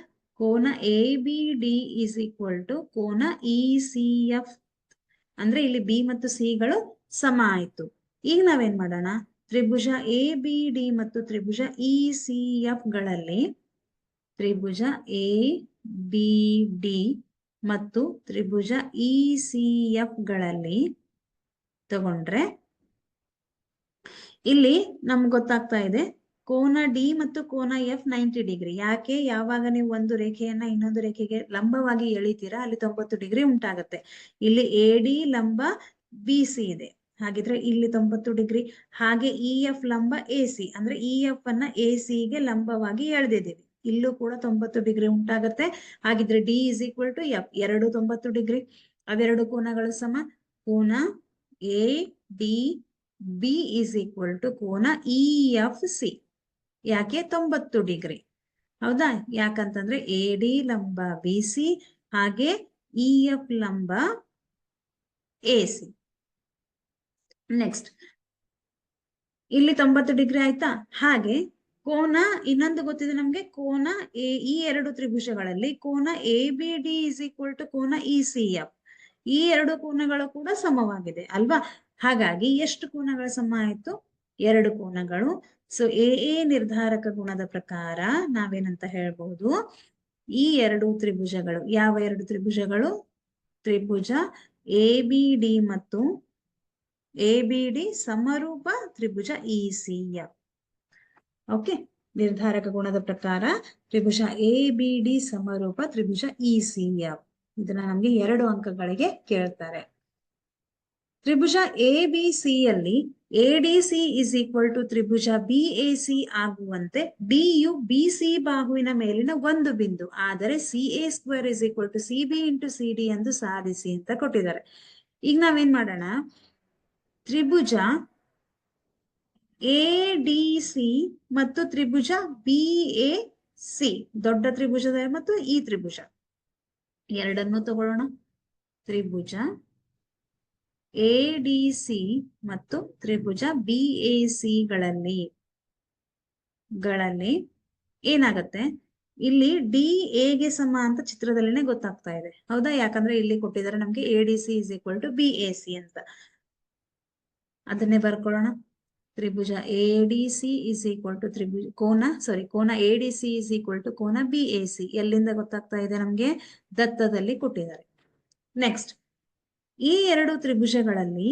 ಕೋನ ABD is equal to ಕೋನ ECF ಅಂದ್ರೆ ಇಲ್ಲಿ B ಮತ್ತು C ಗಳು ಸಮ ಆಯ್ತು. ಈಗ ನಾವೇನ್ ಮಾಡೋಣ, ತ್ರಿಭುಜ ABD ಮತ್ತು ತ್ರಿಭುಜ ECF ಗಳಲ್ಲಿ, ತ್ರಿಭುಜ ABD ಮತ್ತು ತ್ರಿಭುಜ ECF ಗಳಲ್ಲಿ ತಗೊಂಡ್ರೆ ಇಲ್ಲಿ ನಮ್ಗೆ ಗೊತ್ತಾಗ್ತಾ ಇದೆ ಕೋನ D ಮತ್ತು ಕೋನ F 90 ಡಿಗ್ರಿ. ಯಾಕೆ, ಯಾವಾಗ ನೀವು ಒಂದು ರೇಖೆಯನ್ನ ಇನ್ನೊಂದು ರೇಖೆಗೆ ಲಂಬವಾಗಿ ಎಳಿತೀರಾ ಅಲ್ಲಿ 90 ಡಿಗ್ರಿ ಉಂಟಾಗತ್ತೆ. ಇಲ್ಲಿ AD ಲಂಬ BC ಇದೆ, ಹಾಗಿದ್ರೆ ಇಲ್ಲಿ 90 ಡಿಗ್ರಿ. ಹಾಗೆ EF ಲಂಬ AC, ಅಂದ್ರೆ EF ಅನ್ನ AC ಗೆ ಲಂಬವಾಗಿ ಎಳೆದಿದ್ದೀವಿ, ಇಲ್ಲೂ ಕೂಡ 90 ಡಿಗ್ರಿ ಉಂಟಾಗತ್ತೆ. ಹಾಗಿದ್ರೆ D is equal to F, ಎರಡು 90 ಡಿಗ್ರಿ. ಅವೆರಡು ಕೋನಗಳು ಸಮ. ಕೋನ ADB is equal to ಕೋನ EFC. ಯಾಕೆ, 90 ಡಿಗ್ರಿ ಹೌದಾ. ಯಾಕಂತಂದ್ರೆ AD ಲಂಬ BC ಹಾಗೆ EF ಲಂಬ AC. ನೆಕ್ಸ್ಟ್ ಇಲ್ಲಿ 90 ಡಿಗ್ರಿ ಆಯ್ತಾ. ಹಾಗೆ ಕೋನ ಇನ್ನೊಂದು ಗೊತ್ತಿದೆ ನಮ್ಗೆ, ಕೋನ ಈ ಎರಡು ತ್ರಿಭುಜಗಳಲ್ಲಿ ಕೋನ ABD is equal to ಕೋನ ECF. ಈ ಎರಡು ಕೋನಗಳು ಕೂಡ ಸಮವಾಗಿದೆ ಅಲ್ವಾ. ಹಾಗಾಗಿ ಎಷ್ಟು ಕೋನಗಳ ಸಮ ಆಯ್ತು, ಎರಡು ಕೋನಗಳು. ಸೊ ಎ ನಿರ್ಧಾರಕ ಗುಣದ ಪ್ರಕಾರ ನಾವೇನಂತ ಹೇಳ್ಬಹುದು, ಈ ಎರಡು ತ್ರಿಭುಜಗಳು, ಯಾವ ಎರಡು ತ್ರಿಭುಜಗಳು, ತ್ರಿಭುಜ ABD ಮತ್ತು ABD ಸಮರೂಪ ತ್ರಿಭುಜ ECF. ಓಕೆ, ನಿರ್ಧಾರಕ ಗುಣದ ಪ್ರಕಾರ ತ್ರಿಭುಜ ABD ಸಮರೂಪ ತ್ರಿಭುಜ ECF. ಇದನ್ನ ನಮ್ಗೆ 2 ಅಂಕಗಳಿಗೆ ಕೇಳ್ತಾರೆ. ತ್ರಿಭುಜ ABC ಯಲ್ಲಿ ADC is equal to Tribhuja BAC ಆಗುವಂತೆ Dಯು BC ಬಾಹುವಿನ ಮೇಲಿನ ಒಂದು ಬಿಂದು ಆದರೆ CA² is equal to CB into CD ಎಂದು ಸಾಧಿಸಿ ಅಂತ ಕೊಟ್ಟಿದ್ದಾರೆ. ಈಗ ನಾವೇನ್ ಮಾಡೋಣ, ತ್ರಿಭುಜ ADC ಮತ್ತು ತ್ರಿಭುಜ BAC, ದೊಡ್ಡ ತ್ರಿಭುಜದ ಮತ್ತು ಈ ತ್ರಿಭುಜ ಎರಡನ್ನು ತಗೊಳ್ಳೋಣ. ತ್ರಿಭುಜ ADC ಮತ್ತು ತ್ರಿಭುಜ BAC ಗಳಲ್ಲಿ ಏನಾಗತ್ತೆ, ಇಲ್ಲಿ DA ಗೆ ಸಮ ಅಂತ ಚಿತ್ರದಲ್ಲಿನೇ ಗೊತ್ತಾಗ್ತಾ ಇದೆ, ಹೌದಾ? ಯಾಕಂದ್ರೆ ಇಲ್ಲಿ ಕೊಟ್ಟಿದ್ದಾರೆ ನಮ್ಗೆ ADC is equal to BAC ಅಂತ. ಅದನ್ನೇ ಬರ್ಕೊಳ್ಳೋಣ. ತ್ರಿಭುಜ ADC is equal to ಕೋನ ADC is equal to ಕೋನ BAC. ಎಲ್ಲಿಂದ ಗೊತ್ತಾಗ್ತಾ ಇದೆ ನಮ್ಗೆ? ದತ್ತದಲ್ಲಿ ಕೊಟ್ಟಿದ್ದಾರೆ. ನೆಕ್ಸ್ಟ್, ಈ 2 ತ್ರಿಭುಜಗಳಲ್ಲಿ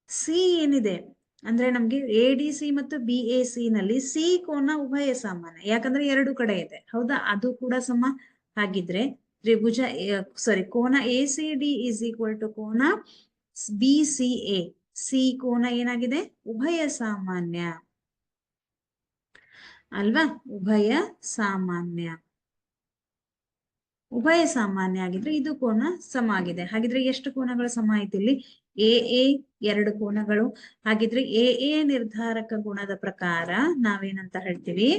C ಏನಿದೆ ಅಂದ್ರೆ ನಮ್ಗೆ ADC ಮತ್ತು BAC ನಲ್ಲಿ C ಕೋನ ಉಭಯ ಸಾಮಾನ್ಯ, ಯಾಕಂದ್ರೆ 2 ಕಡೆ ಇದೆ, ಹೌದಾ? ಅದು ಕೂಡ ಸಮ. ಹಾಗಿದ್ರೆ ತ್ರಿಭುಜ ಕೋನ ACD is equal to ಕೋನ BCA. C ಕೋನ ಏನಾಗಿದೆ? ಉಭಯ ಸಾಮಾನ್ಯ ಅಲ್ವಾ? ಉಭಯ ಸಾಮಾನ್ಯ ಆಗಿದ್ರೆ ಇದು ಕೋನ ಸಮ ಆಗಿದೆ. ಹಾಗಿದ್ರೆ ಎಷ್ಟು ಕೋನಗಳು ಸಮ ಆಯ್ತು ಇಲ್ಲಿ? AA 2 ಕೋನಗಳು. ಹಾಗಿದ್ರೆ AA ನಿರ್ಧಾರಕ ಗುಣದ ಪ್ರಕಾರ ನಾವೇನಂತ ಹೇಳ್ತೀವಿ?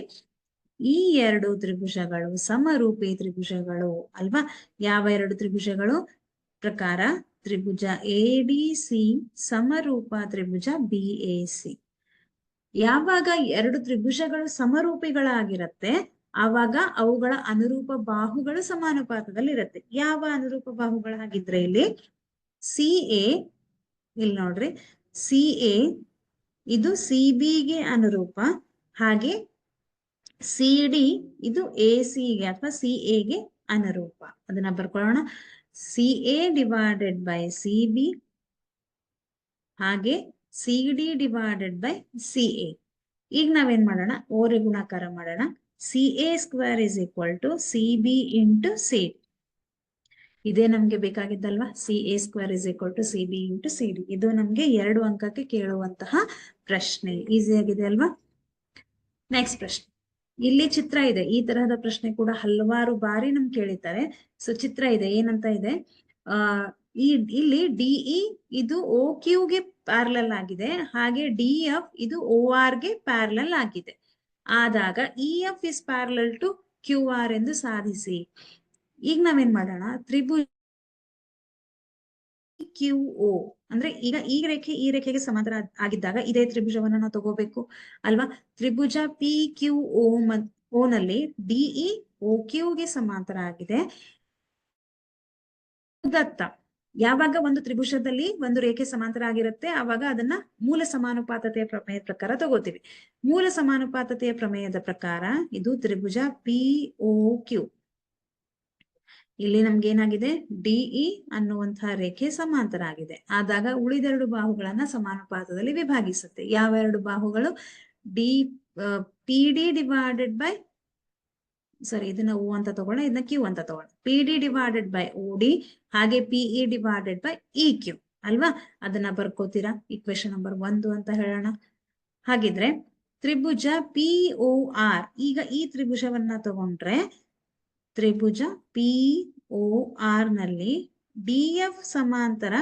ಈ 2 ತ್ರಿಭುಜಗಳು ಸಮರೂಪಿ ತ್ರಿಭುಜಗಳು ಅಲ್ವಾ? ಯಾವ 2 ತ್ರಿಭುಜಗಳು ಪ್ರಕಾರ? ತ್ರಿಭುಜ ADC ಸಮರೂಪ ತ್ರಿಭುಜ BAC. ಯಾವಾಗ 2 ತ್ರಿಭುಜಗಳು ಸಮರೂಪಿಗಳಾಗಿರತ್ತೆ ಆವಾಗ ಅವುಗಳ ಅನುರೂಪ ಬಾಹುಗಳು ಸಮಾನುಪಾತದಲ್ಲಿ ಇರುತ್ತೆ. ಯಾವ ಅನುರೂಪ ಬಾಹುಗಳಾಗಿದ್ರೆ ಇಲ್ಲಿ CA, ಇಲ್ಲಿ ನೋಡ್ರಿ, CA ಇದು CB ಗೆ ಅನುರೂಪ, ಹಾಗೆ CD ಇದು AC ಗೆ ಅಥವಾ CA ಗೆ ಅನುರೂಪ. ಅದನ್ನ ಬರ್ಕೊಳ್ಳೋಣ. CA ಡಿವೈಡೆಡ್ ಬೈ CB ಹಾಗೆ CD ಡಿವೈಡೆಡ್ ಬೈ CA. ಈಗ ನಾವೇನ್ ಮಾಡೋಣ, ಓರೆ ಗುಣಾಕಾರ ಮಾಡೋಣ. CA² is equal to CB into CD. ಇದೇ ನಮ್ಗೆ ಬೇಕಾಗಿದ್ದಲ್ವಾ? CA² is equal to CB into CD. ಇದು ನಮ್ಗೆ 2 ಅಂಕಕ್ಕೆ ಕೇಳುವಂತಹ ಪ್ರಶ್ನೆ. ಈಸಿ ಆಗಿದೆ ಅಲ್ವಾ? ನೆಕ್ಸ್ಟ್ ಪ್ರಶ್ನೆ, ಇಲ್ಲಿ ಚಿತ್ರ ಇದೆ. ಈ ತರಹದ ಪ್ರಶ್ನೆ ಕೂಡ ಹಲವಾರು ಬಾರಿ ನಮ್ಗೆ ಕೇಳಿದ್ದಾರೆ. ಸೊ ಚಿತ್ರ ಇದೆ, ಏನಂತ ಇದೆ, ಇಲ್ಲಿ DE ಇದು OQ ಗೆ ಪ್ಯಾರಲಲ್ ಆಗಿದೆ, ಹಾಗೆ DF ಇದು OR ಗೆ ಪ್ಯಾರಲಲ್ ಆಗಿದೆ. ಆದಾಗ EF is parallel to QR ಎಂದು ಸಾಧಿಸಿ. ಈಗ ನಾವೇನ್ ಮಾಡೋಣ, ತ್ರಿಭುಜ QO ಅಂದ್ರೆ ಈಗ ಈ ರೇಖೆ ಈ ರೇಖೆಗೆ ಸಮಾಂತರ ಆಗಿದ್ದಾಗ ಇದೇ ತ್ರಿಭುಜವನ್ನ ನಾವು ತಗೋಬೇಕು ಅಲ್ವಾ? ತ್ರಿಭುಜ PQO ನಲ್ಲಿ DE OQ ಗೆ ಸಮಾಂತರ ಆಗಿದೆ. ದತ್ತ, ಯಾವಾಗ ಒಂದು ತ್ರಿಭುಜದಲ್ಲಿ ಒಂದು ರೇಖೆ ಸಮಾಂತರ ಆಗಿರುತ್ತೆ ಆವಾಗ ಅದನ್ನ ಮೂಲ ಸಮಾನುಪಾತತೆಯ ಪ್ರಮೇಯದ ಪ್ರಕಾರ ತಗೋತೀವಿ. ಮೂಲ ಸಮಾನುಪಾತತೆಯ ಪ್ರಮೇಯದ ಪ್ರಕಾರ ಇದು ತ್ರಿಭುಜ POQ. ಇಲ್ಲಿ ನಮ್ಗೆ ಏನಾಗಿದೆ, DE ಅನ್ನುವಂತಹ ರೇಖೆ ಸಮಾಂತರ ಆಗಿದೆ. ಆದಾಗ ಉಳಿದೆರಡು ಬಾಹುಗಳನ್ನ ಸಮಾನುಪಾತದಲ್ಲಿ ವಿಭಾಗಿಸುತ್ತೆ. ಯಾವ 2 ಬಾಹುಗಳು? PD ಡಿವೈಡೆಡ್ ಬೈ ಇದನ್ನ O ಅಂತ ತಗೊಳ್ಳೋಣ, ಇದನ್ನ Q ಅಂತ ತಗೊಳ್ಳೋಣ. PD ಡಿವೈಡೆಡ್ ಬೈ OD ಹಾಗೆ PE ಡಿವೈಡೆಡ್ ಬೈ EQ ಅಲ್ವಾ? ಅದನ್ನ ಬರ್ಕೋತೀರಾ, ಇಕ್ವೇಶನ್ ನಂಬರ್ 1 ಅಂತ ಹೇಳೋಣ. ಹಾಗಿದ್ರೆ ತ್ರಿಭುಜ POR, ಈಗ ಈ ತ್ರಿಭುಜವನ್ನ ತಗೊಂಡ್ರೆ ತ್ರಿಭುಜ POR ನಲ್ಲಿ DF ಸಮಾಂತರ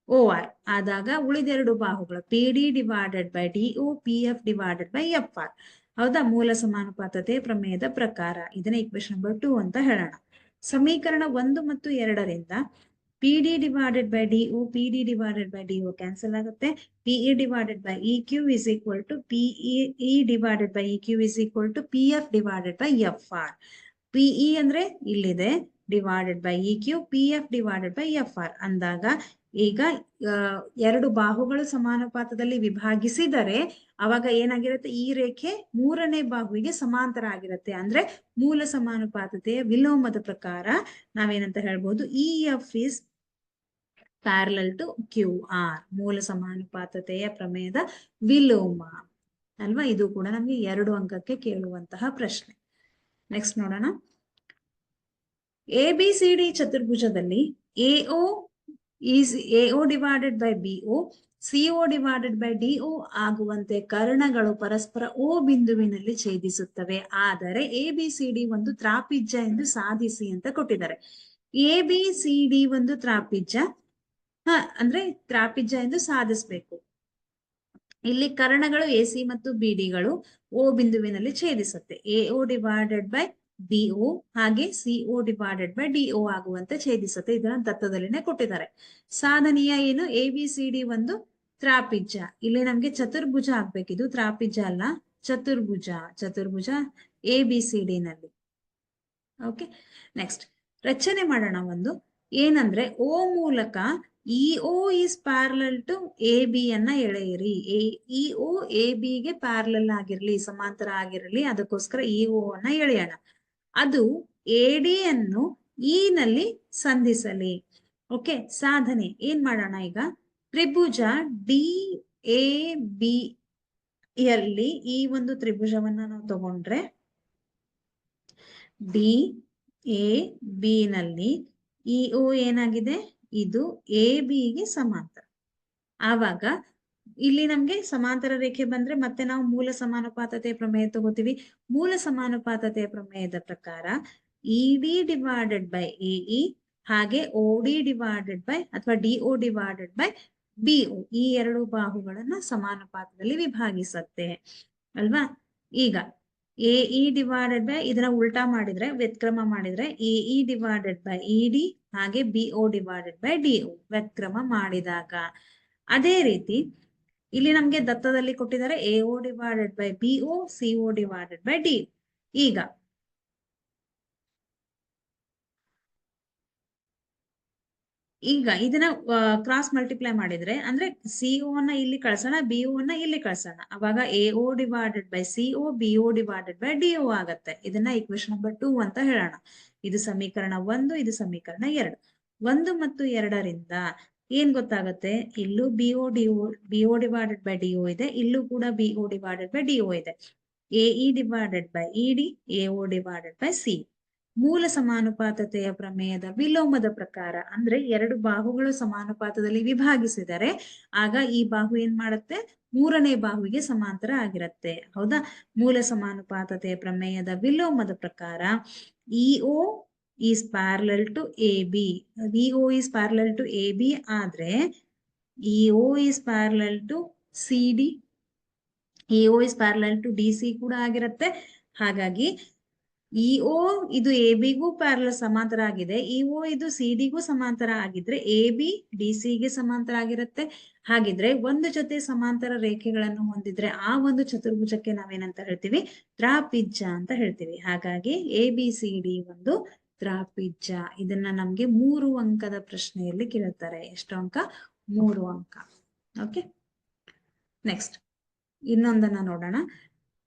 OR ಆದಾಗ ಉಳಿದೆರಡು ಬಾಹುಗಳು PD divided by DO PF divided by FR. ಹೌದಾ? ಮೂಲ ಸಮಾನುಪಾತತೆ ಪ್ರಮೇಯದ ಪ್ರಕಾರ ಇದನ್ನ ಇಕ್ವೇಶನ್ ನಂಬರ್ 2 ಅಂತ ಹೇಳೋಣ. ಸಮೀಕರಣ 1 ಮತ್ತು 2ರಿಂದ PD divided by DO PD divided by DO cancel ಆಗುತ್ತೆ. PE divided by EQ is equal to PE divided by EQ is equal to PF divided by FR. PE ಅಂದ್ರೆ ಇಲ್ಲಿದೆ, divided by EQ, PF divided by FR ಅಂದಾಗ ಈಗ 2 ಬಾಹುಗಳು ಸಮಾನುಪಾತದಲ್ಲಿ ವಿಭಾಗಿಸಿದರೆ ಅವಾಗ ಏನಾಗಿರುತ್ತೆ, ಈ ರೇಖೆ 3ನೇ ಬಾಹುವಿಗೆ ಸಮಾಂತರ ಆಗಿರುತ್ತೆ. ಅಂದ್ರೆ ಮೂಲ ಸಮಾನುಪಾತತೆಯ ವಿಲೋಮದ ಪ್ರಕಾರ ನಾವೇನಂತ ಹೇಳ್ಬೋದು, EF is parallel to QR. ಮೂಲ ಸಮಾನುಪಾತತೆಯ ಪ್ರಮೇಯದ ವಿಲೋಮ. ಅಲ್ವಾ? ಇದು ಕೂಡ ನಮ್ಗೆ 2 ಅಂಕಕ್ಕೆ ಕೇಳುವಂತಹ ಪ್ರಶ್ನೆ. ನೆಕ್ಸ್ಟ್ ನೋಡೋಣ. ABCD ಚತುರ್ಭುಜದಲ್ಲಿ AO is AO divided by BO, CO divided by DO ಆಗುವಂತೆ ಕರ್ಣಗಳು ಪರಸ್ಪರ O ಬಿಂದುವಿನಲ್ಲಿ ಛೇದಿಸುತ್ತವೆ. ಆದರೆ ABCD ಒಂದು ತ್ರಾಪಿಜ್ಯ ಎಂದು ಸಾಧಿಸಿ ಅಂತ ಕೊಟ್ಟಿದ್ದಾರೆ. ABCD ಒಂದು ತ್ರಾಪಿಜ್ಯ, ಅಂದ್ರೆ ತ್ರಾಪಿಜ್ಯ ಎಂದು ಸಾಧಿಸಬೇಕು. ಇಲ್ಲಿ ಕರ್ಣಗಳು AC ಮತ್ತು BDಗಳು O ಬಿಂದುವಿನಲ್ಲಿ ಛೇದಿಸುತ್ತೆ. AO ಡಿವೈಡೆಡ್ ಬೈ BO ಹಾಗೆ CO ಡಿವೈಡೆಡ್ ಬೈ DO ಆಗುವಂತೆ ಛೇದಿಸುತ್ತೆ. ಇದನ್ನ ದತ್ತದಲ್ಲಿನೇ ಕೊಟ್ಟಿದ್ದಾರೆ. ಸಾಧನೀಯ ಏನು? ABCD ಒಂದು ತ್ರಾಪಿಜ್ಯ. ಇಲ್ಲಿ ನಮ್ಗೆ ಚತುರ್ಭುಜ ಆಗ್ಬೇಕಿದು, ತ್ರಾಪಿಜ್ಯ ಅಲ್ಲ, ಚತುರ್ಭುಜ. ಚತುರ್ಭುಜ ABCD ನಲ್ಲಿ. ಓಕೆ, ನೆಕ್ಸ್ಟ್ ರಚನೆ ಮಾಡೋಣ ಒಂದು. ಏನಂದ್ರೆ O ಮೂಲಕ EO is parallel to AB ಅನ್ನ ಎಳೆಯಿರಿ. EO AB ಗೆ ಪ್ಯಾರಲಲ್ ಆಗಿರ್ಲಿ, ಸಮಾಂತರ ಆಗಿರ್ಲಿ, ಅದಕ್ಕೋಸ್ಕರ EO ಅನ್ನ ಎಳೆಯೋಣ. ಅದು AD ಅನ್ನು E ನಲ್ಲಿ ಸಂಧಿಸಲಿ. ಓಕೆ, ಸಾಧನೆ ಏನ್ ಮಾಡೋಣ ಈಗ? ತ್ರಿಭುಜ DAB ಯಲ್ಲಿ ಈ ಒಂದು ತ್ರಿಭುಜವನ್ನ ನಾವು ತಗೊಂಡ್ರೆ DAB ನಲ್ಲಿ EO ಏನಾಗಿದೆ? ಇದು AB ಗೆ ಸಮಾಂತರ. ಆವಾಗ ಇಲ್ಲಿ ನಮ್ಗೆ ಸಮಾಂತರ ರೇಖೆ ಬಂದ್ರೆ ಮತ್ತೆ ನಾವು ಮೂಲ ಸಮಾನುಪಾತತೆಯ ಪ್ರಮೇಯ ತಗೋತೀವಿ. ಮೂಲ ಸಮಾನುಪಾತತೆಯ ಪ್ರಮೇಯದ ಪ್ರಕಾರ ED ಡಿವೈಡೆಡ್ ಬೈ AE ಹಾಗೆ OD ಡಿವೈಡೆಡ್ ಬೈ ಅಥವಾ DO ಡಿವೈಡೆಡ್ ಬೈ BO ಈ 2 ಬಾಹುಗಳನ್ನ ಸಮಾನುಪಾತದಲ್ಲಿ ವಿಭಾಗಿಸುತ್ತೆ ಅಲ್ವಾ? ಈಗ AE ಡಿವೈಡೆಡ್ ಬೈ, ಇದನ್ನ ಉಲ್ಟಾ ಮಾಡಿದ್ರೆ, ವ್ಯತ್ಕ್ರಮ ಮಾಡಿದ್ರೆ AE ಡಿವೈಡೆಡ್ ಬೈ ED ಹಾಗೆ BO ಡಿವೈಡೆಡ್ ಬೈ DO ವ್ಯತ್ಕ್ರಮ ಮಾಡಿದಾಗ. ಅದೇ ರೀತಿ ಇಲ್ಲಿ ನಮ್ಗೆ ದತ್ತದಲ್ಲಿ ಕೊಟ್ಟಿದ್ದಾರೆ AO divided by BO, CO divided by DO. ಈಗ ಇದನ್ನ ಕ್ರಾಸ್ ಮಲ್ಟಿಪ್ಲೈ ಮಾಡಿದ್ರೆ, ಅಂದ್ರೆ CO ಅನ್ನ ಇಲ್ಲಿ ಕಳ್ಸೋಣ, BO ಅನ್ನ ಇಲ್ಲಿ ಕಳ್ಸೋಣ. ಅವಾಗ AO divided by CO, BO divided by DO ಆಗತ್ತೆ. ಇದನ್ನ ಇಕ್ವೇಶನ್ ನಂಬರ್ 2 ಅಂತ ಹೇಳೋಣ. ಇದು ಸಮೀಕರಣ 1, ಇದು ಸಮೀಕರಣ 2. 1 ಮತ್ತು 2ರಿಂದ ಏನ್ ಗೊತ್ತಾಗತ್ತೆ? ಇಲ್ಲೂ BO ಡಿವೈಡೆಡ್ ಬೈ DO ಇದೆ, ಇಲ್ಲೂ ಕೂಡ BO ಡಿವೈಡೆಡ್ ಬೈ DO ಇದೆ. AE divided by ED, AO divided by C. ಮೂಲ ಸಮಾನುಪಾತತೆಯ ಪ್ರಮೇಯದ ವಿಲೋಮದ ಪ್ರಕಾರ, ಅಂದ್ರೆ 2 ಬಾಹುಗಳು ಸಮಾನುಪಾತದಲ್ಲಿ ವಿಭಾಗಿಸಿದರೆ ಆಗ ಈ ಬಾಹು ಏನ್ ಮಾಡುತ್ತೆ? 3ನೇ ಬಾಹುವಿಗೆ ಸಮಾಂತರ ಆಗಿರತ್ತೆ. ಹೌದಾ? ಮೂಲ ಸಮಾನುಪಾತತೆಯ ಪ್ರಮೇಯದ ವಿಲೋಮದ ಪ್ರಕಾರ EO is parallel to AB. EO is parallel to AB ಆದ್ರೆ EO is parallel to CD, EO is parallel to DC ಕೂಡ ಆಗಿರತ್ತೆ. ಹಾಗಾಗಿ EO ಇದು ABಗೂ ಪ್ಯಾರಲಲ್ ಸಮಾಂತರ ಆಗಿದೆ, EO ಇದು CDಗೂ ಸಮಾಂತರ ಆಗಿದ್ರೆ AB DCಗೆ ಸಮಾಂತರ ಆಗಿರುತ್ತೆ. ಹಾಗಿದ್ರೆ ಒಂದು ಜೊತೆ ಸಮಾಂತರ ರೇಖೆಗಳನ್ನು ಹೊಂದಿದ್ರೆ ಆ ಒಂದು ಚತುರ್ಭುಜಕ್ಕೆ ನಾವೇನಂತ ಹೇಳ್ತೀವಿ? ತ್ರಾಪಿಜ್ಯ ಅಂತ ಹೇಳ್ತೀವಿ. ಹಾಗಾಗಿ ABCD ಒಂದು ತ್ರಾಪಿಜ್ಯ. ಇದನ್ನ ನಮ್ಗೆ 3 ಅಂಕದ ಪ್ರಶ್ನೆಯಲ್ಲಿ ಕೇಳ್ತಾರೆ. ಎಷ್ಟು ಅಂಕ? 3 ಅಂಕ. ಓಕೆ, ನೆಕ್ಸ್ಟ್ ಇನ್ನೊಂದನ್ನ ನೋಡೋಣ.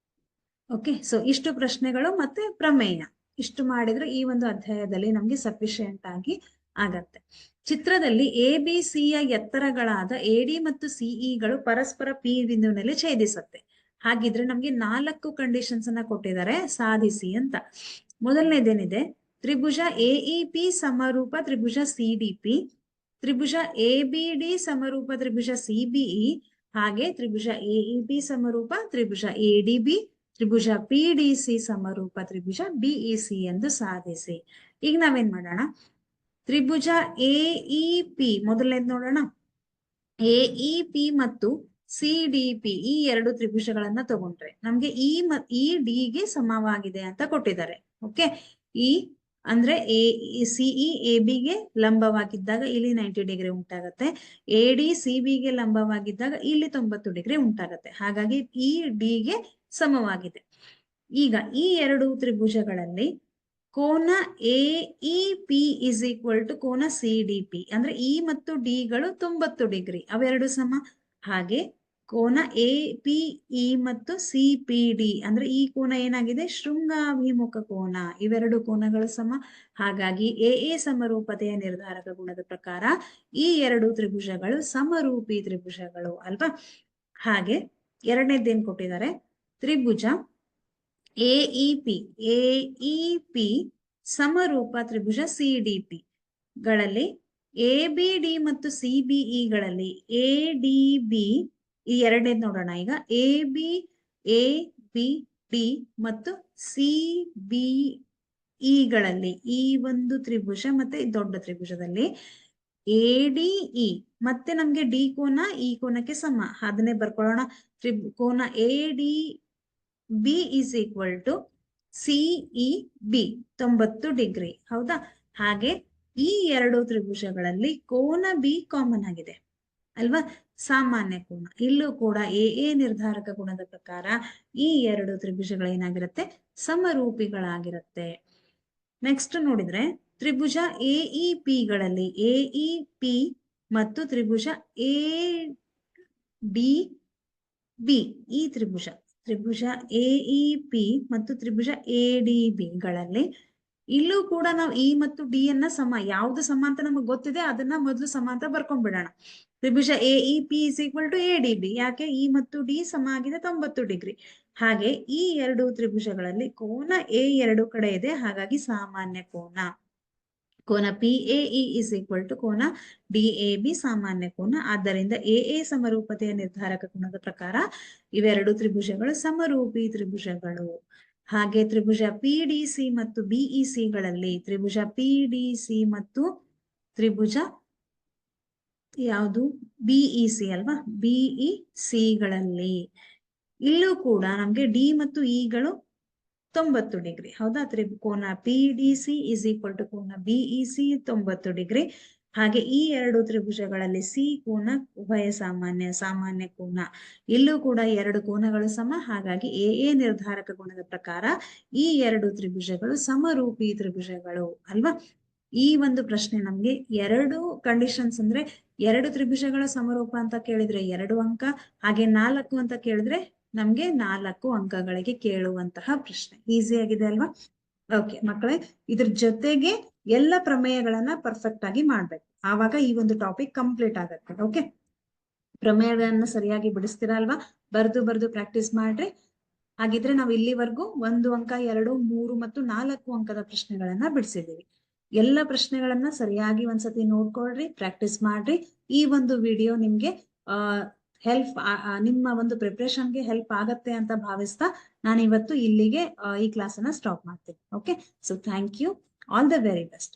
ಓಕೆ, ಸೊ ಇಷ್ಟು ಪ್ರಶ್ನೆಗಳು ಮತ್ತೆ ಪ್ರಮೇಯ ಇಷ್ಟು ಮಾಡಿದ್ರೆ ಈ ಒಂದು ಅಧ್ಯಾಯದಲ್ಲಿ ನಮ್ಗೆ ಸಫಿಶಿಯಂಟ್ ಆಗಿ ಆಗತ್ತೆ. ಚಿತ್ರದಲ್ಲಿ ABCಯ ಎತ್ತರಗಳಾದ AD ಮತ್ತು CEಗಳು ಪರಸ್ಪರ P ಬಿಂದುವಿನಲ್ಲಿ ಛೇದಿಸುತ್ತೆ. ಹಾಗಿದ್ರೆ ನಮ್ಗೆ 4 ಕಂಡೀಷನ್ಸ್ ಅನ್ನ ಕೊಟ್ಟಿದ್ದಾರೆ, ಸಾಧಿಸಿ ಅಂತ. ಮೊದಲನೇದೇನಿದೆ? ತ್ರಿಭುಜ AEP ಸಮರೂಪ ತ್ರಿಭುಜ CDP, ತ್ರಿಭುಜ ABD ಸಮರೂಪ ತ್ರಿಭುಜ CBE ಹಾಗೆ ತ್ರಿಭುಜ AEB ಸಮರೂಪ ತ್ರಿಭುಜ ADB, ತ್ರಿಭುಜ PDC ಸಮರೂಪ ತ್ರಿಭುಜ BEC ಎಂದು ಸಾಧಿಸಿ. ಈಗ ನಾವೇನ್ ಮಾಡೋಣ? ತ್ರಿಭುಜ AEP ಮೊದಲನೇದು ನೋಡೋಣ. AEP ಮತ್ತು CDP ಈ 2 ತ್ರಿಭುಜಗಳನ್ನ ತಗೊಂಡ್ರೆ ನಮ್ಗೆ ಈ D ಗೆ ಸಮವಾಗಿದೆ ಅಂತ ಕೊಟ್ಟಿದ್ದಾರೆ. ಓಕೆ, ಈ ಅಂದ್ರೆ CE AB ಗೆ ಲಂಬವಾಗಿದ್ದಾಗ ಇಲ್ಲಿ 90 ಡಿಗ್ರಿ ಉಂಟಾಗತ್ತೆ, AD CB ಗೆ ಲಂಬವಾಗಿದ್ದಾಗ ಇಲ್ಲಿ 90 ಡಿಗ್ರಿ ಉಂಟಾಗತ್ತೆ. ಹಾಗಾಗಿ ಈ D ಗೆ ಸಮವಾಗಿದೆ. ಈಗ ಈ 2 ತ್ರಿಭುಜಗಳಲ್ಲಿ ಕೋನ AEP ಇಸ್ ಈಕ್ವಲ್ ಟು ಕೋನ CDP, ಅಂದ್ರೆ E ಮತ್ತು D ಗಳು 90 ಡಿಗ್ರಿ, ಅವೆರಡು ಸಮ. ಹಾಗೆ ಕೋನ APE ಮತ್ತು CPD ಅಂದ್ರೆ ಈ ಕೋನ ಏನಾಗಿದೆ? ಶೃಂಗಾಭಿಮುಖ ಕೋನ. ಇವೆರಡು ಕೋನಗಳು ಸಮ. ಹಾಗಾಗಿ AA ಸಮರೂಪತೆಯ ನಿರ್ಧಾರಕ ಗುಣದ ಪ್ರಕಾರ ಈ 2 ತ್ರಿಭುಜಗಳು ಸಮರೂಪಿ ತ್ರಿಭುಜಗಳು ಅಲ್ವಾ? ಹಾಗೆ ಎರಡನೇದೇನ್ ಕೊಟ್ಟಿದ್ದಾರೆ, ತ್ರಿಭುಜ ಎಇಪಿ ಸಮರೂಪ ತ್ರಿಭುಜ ಸಿಡಿಪಿ ಗಳಲ್ಲಿ ಎಬಿಡಿ ಮತ್ತು ಸಿಬಿಇ ಎಡಿಬಿ, ಈ ಎರಡನೇದ್ ನೋಡೋಣ ಈಗ. ಎಬಿಡಿ ಮತ್ತು ಸಿಬಿಇ ಈ ಒಂದು ತ್ರಿಭುಜ ಮತ್ತೆ ದೊಡ್ಡ ತ್ರಿಭುಜದಲ್ಲಿ ಎಡಿಇ ಮತ್ತೆ ನಮ್ಗೆ ಡಿ ಕೋನ ಈ ಕೋನಕ್ಕೆ ಸಮ, ಅದನ್ನೇ ಬರ್ಕೊಳ್ಳೋಣ. ಕೋನ A D B is equal to C E B 90 degree. ಹೌದಾ? ಹಾಗೆ ಈ ಎರಡು ತ್ರಿಭುಜಗಳಲ್ಲಿ ಕೋನ ಬಿ ಕಾಮನ್ ಆಗಿದೆ ಅಲ್ವಾ, ಸಾಮಾನ್ಯ ಕೋನ. ಇಲ್ಲೂ ಕೂಡ ಎ ನಿರ್ಧಾರಕ ಗುಣದ ಪ್ರಕಾರ ಈ ಎರಡು ತ್ರಿಭುಜಗಳೇನಾಗಿರುತ್ತೆ, ಸಮರೂಪಿಗಳಾಗಿರುತ್ತೆ. ನೆಕ್ಸ್ಟ್ ನೋಡಿದ್ರೆ ತ್ರಿಭುಜ ಎಇಪಿ ಎಇಪಿ ಮತ್ತು ತ್ರಿಭುಜ ಎಡಿಬಿ, ಈ ತ್ರಿಭುಜ ಎಇಪಿ ಮತ್ತು ತ್ರಿಭುಜ ಎಡಿಬಿ ಇಲ್ಲೂ ಕೂಡ ನಾವು ಇ ಮತ್ತು ಡಿ ಅನ್ನ ಸಮ, ಯಾವ್ದು ಸಮ ಅಂತ ನಮಗೆ ಗೊತ್ತಿದೆ ಅದನ್ನ ಮೊದಲು ಸಮ ಅಂತ ಬರ್ಕೊಂಡ್ಬಿಡೋಣ. ತ್ರಿಭುಜ ಎಇಪಿ ಇಸ್ ಈಕ್ವಲ್ ಟು ಎಡಿಬಿ, ಯಾಕೆ ಇ ಮತ್ತು ಡಿ ಸಮ ಆಗಿದೆ 90 ಡಿಗ್ರಿ. ಹಾಗೆ ಈ ಎರಡು ತ್ರಿಭುಜಗಳಲ್ಲಿ ಕೋನ ಎ ಎರಡು ಕಡೆ ಇದೆ, ಹಾಗಾಗಿ ಸಾಮಾನ್ಯ ಕೋನ. ಕೋನ ಪಿಎಇ ಇಸ್ ಈಕ್ವಲ್ ಟು ಕೋನ ಡಿಎಬಿ ಸಾಮಾನ್ಯ ಕೋನ. ಆದ್ದರಿಂದ ಎಎ ಸಮರೂಪತೆಯ ನಿರ್ಧಾರಕ ಗುಣದ ಪ್ರಕಾರ ಇವೆರಡು ತ್ರಿಭುಜಗಳು ಸಮರೂಪಿ ತ್ರಿಭುಜಗಳು. ಹಾಗೆ ತ್ರಿಭುಜ ಪಿಡಿಸಿ ಮತ್ತು ಬಿಇಸಿ ತ್ರಿಭುಜ ಪಿಡಿಸಿ ಮತ್ತು ತ್ರಿಭುಜ ಯಾವುದು ಬಿಇಸಿ ಅಲ್ವಾ, ಬಿಇಸಿ ಇಲ್ಲೂ ಕೂಡ ನಮ್ಗೆ ಡಿ ಮತ್ತು ಇಗಳು 90 ಡಿಗ್ರಿ. ಹೌದಾ? ಕೋನ ಪಿಡಿಸಿ ಇಸ್ ಈಕ್ವಲ್ ಟು ಕೋನ ಬಿಇಸಿ 90 ಡಿಗ್ರಿ. ಹಾಗೆ ಈ ಎರಡು ತ್ರಿಭುಜಗಳಲ್ಲಿ ಸಿ ಕೋನ ಉಭಯ ಸಾಮಾನ್ಯ ಕೋನ. ಇಲ್ಲೂ ಕೂಡ ಎರಡು ಕೋನಗಳು ಸಮ, ಹಾಗಾಗಿ ಎಎ ನಿರ್ಧಾರಕ ಗುಣದ ಪ್ರಕಾರ ಈ ಎರಡು ತ್ರಿಭುಜಗಳು ಸಮರೂಪಿ ತ್ರಿಭುಜಗಳು ಅಲ್ವಾ. ಈ ಒಂದು ಪ್ರಶ್ನೆ ನಮ್ಗೆ ಎರಡು ಕಂಡೀಷನ್ಸ್, ಅಂದ್ರೆ ಎರಡು ತ್ರಿಭುಜಗಳ ಸಮರೂಪ ಅಂತ ಕೇಳಿದ್ರೆ 2 ಅಂಕ, ಹಾಗೆ 4 ಅಂತ ಕೇಳಿದ್ರೆ ನಮ್ಗೆ 4 ಅಂಕಗಳಿಗೆ ಕೇಳುವಂತಹ ಪ್ರಶ್ನೆ. ಈಸಿ ಆಗಿದೆ ಅಲ್ವಾ? ಓಕೆ ಮಕ್ಕಳೇ, ಇದ್ರ ಜೊತೆಗೆ ಎಲ್ಲ ಪ್ರಮೇಯಗಳನ್ನ ಪರ್ಫೆಕ್ಟ್ ಆಗಿ ಮಾಡ್ಬೇಕು, ಆವಾಗ ಈ ಒಂದು ಟಾಪಿಕ್ ಕಂಪ್ಲೀಟ್ ಆಗತ್ತೆ. ಓಕೆ, ಪ್ರಮೇಯಗಳನ್ನ ಸರಿಯಾಗಿ ಬಿಡಿಸ್ತೀರಾ ಅಲ್ವಾ? ಬರ್ದು ಪ್ರಾಕ್ಟೀಸ್ ಮಾಡ್ರಿ. ಹಾಗಿದ್ರೆ ನಾವು ಇಲ್ಲಿವರೆಗೂ 1 ಅಂಕ 2, 3 ಮತ್ತು 4 ಅಂಕದ ಪ್ರಶ್ನೆಗಳನ್ನ ಬಿಡಿಸಿದೀವಿ. ಎಲ್ಲ ಪ್ರಶ್ನೆಗಳನ್ನ ಸರಿಯಾಗಿ ಒಂದ್ಸತಿ ನೋಡ್ಕೊಳ್ರಿ, ಪ್ರಾಕ್ಟೀಸ್ ಮಾಡ್ರಿ. ಈ ಒಂದು ವಿಡಿಯೋ ನಿಮ್ಗೆ ನಿಮ್ಮ ಒಂದು ಪ್ರಿಪ್ರೇಷನ್ಗೆ ಹೆಲ್ಪ್ ಆಗತ್ತೆ ಅಂತ ಭಾವಿಸ್ತಾ ನಾನು ಇವತ್ತು ಇಲ್ಲಿಗೆ ಈ ಕ್ಲಾಸ್ ಅನ್ನ ಸ್ಟಾಪ್ ಮಾಡ್ತೀನಿ. Okay, so thank you, all the very best.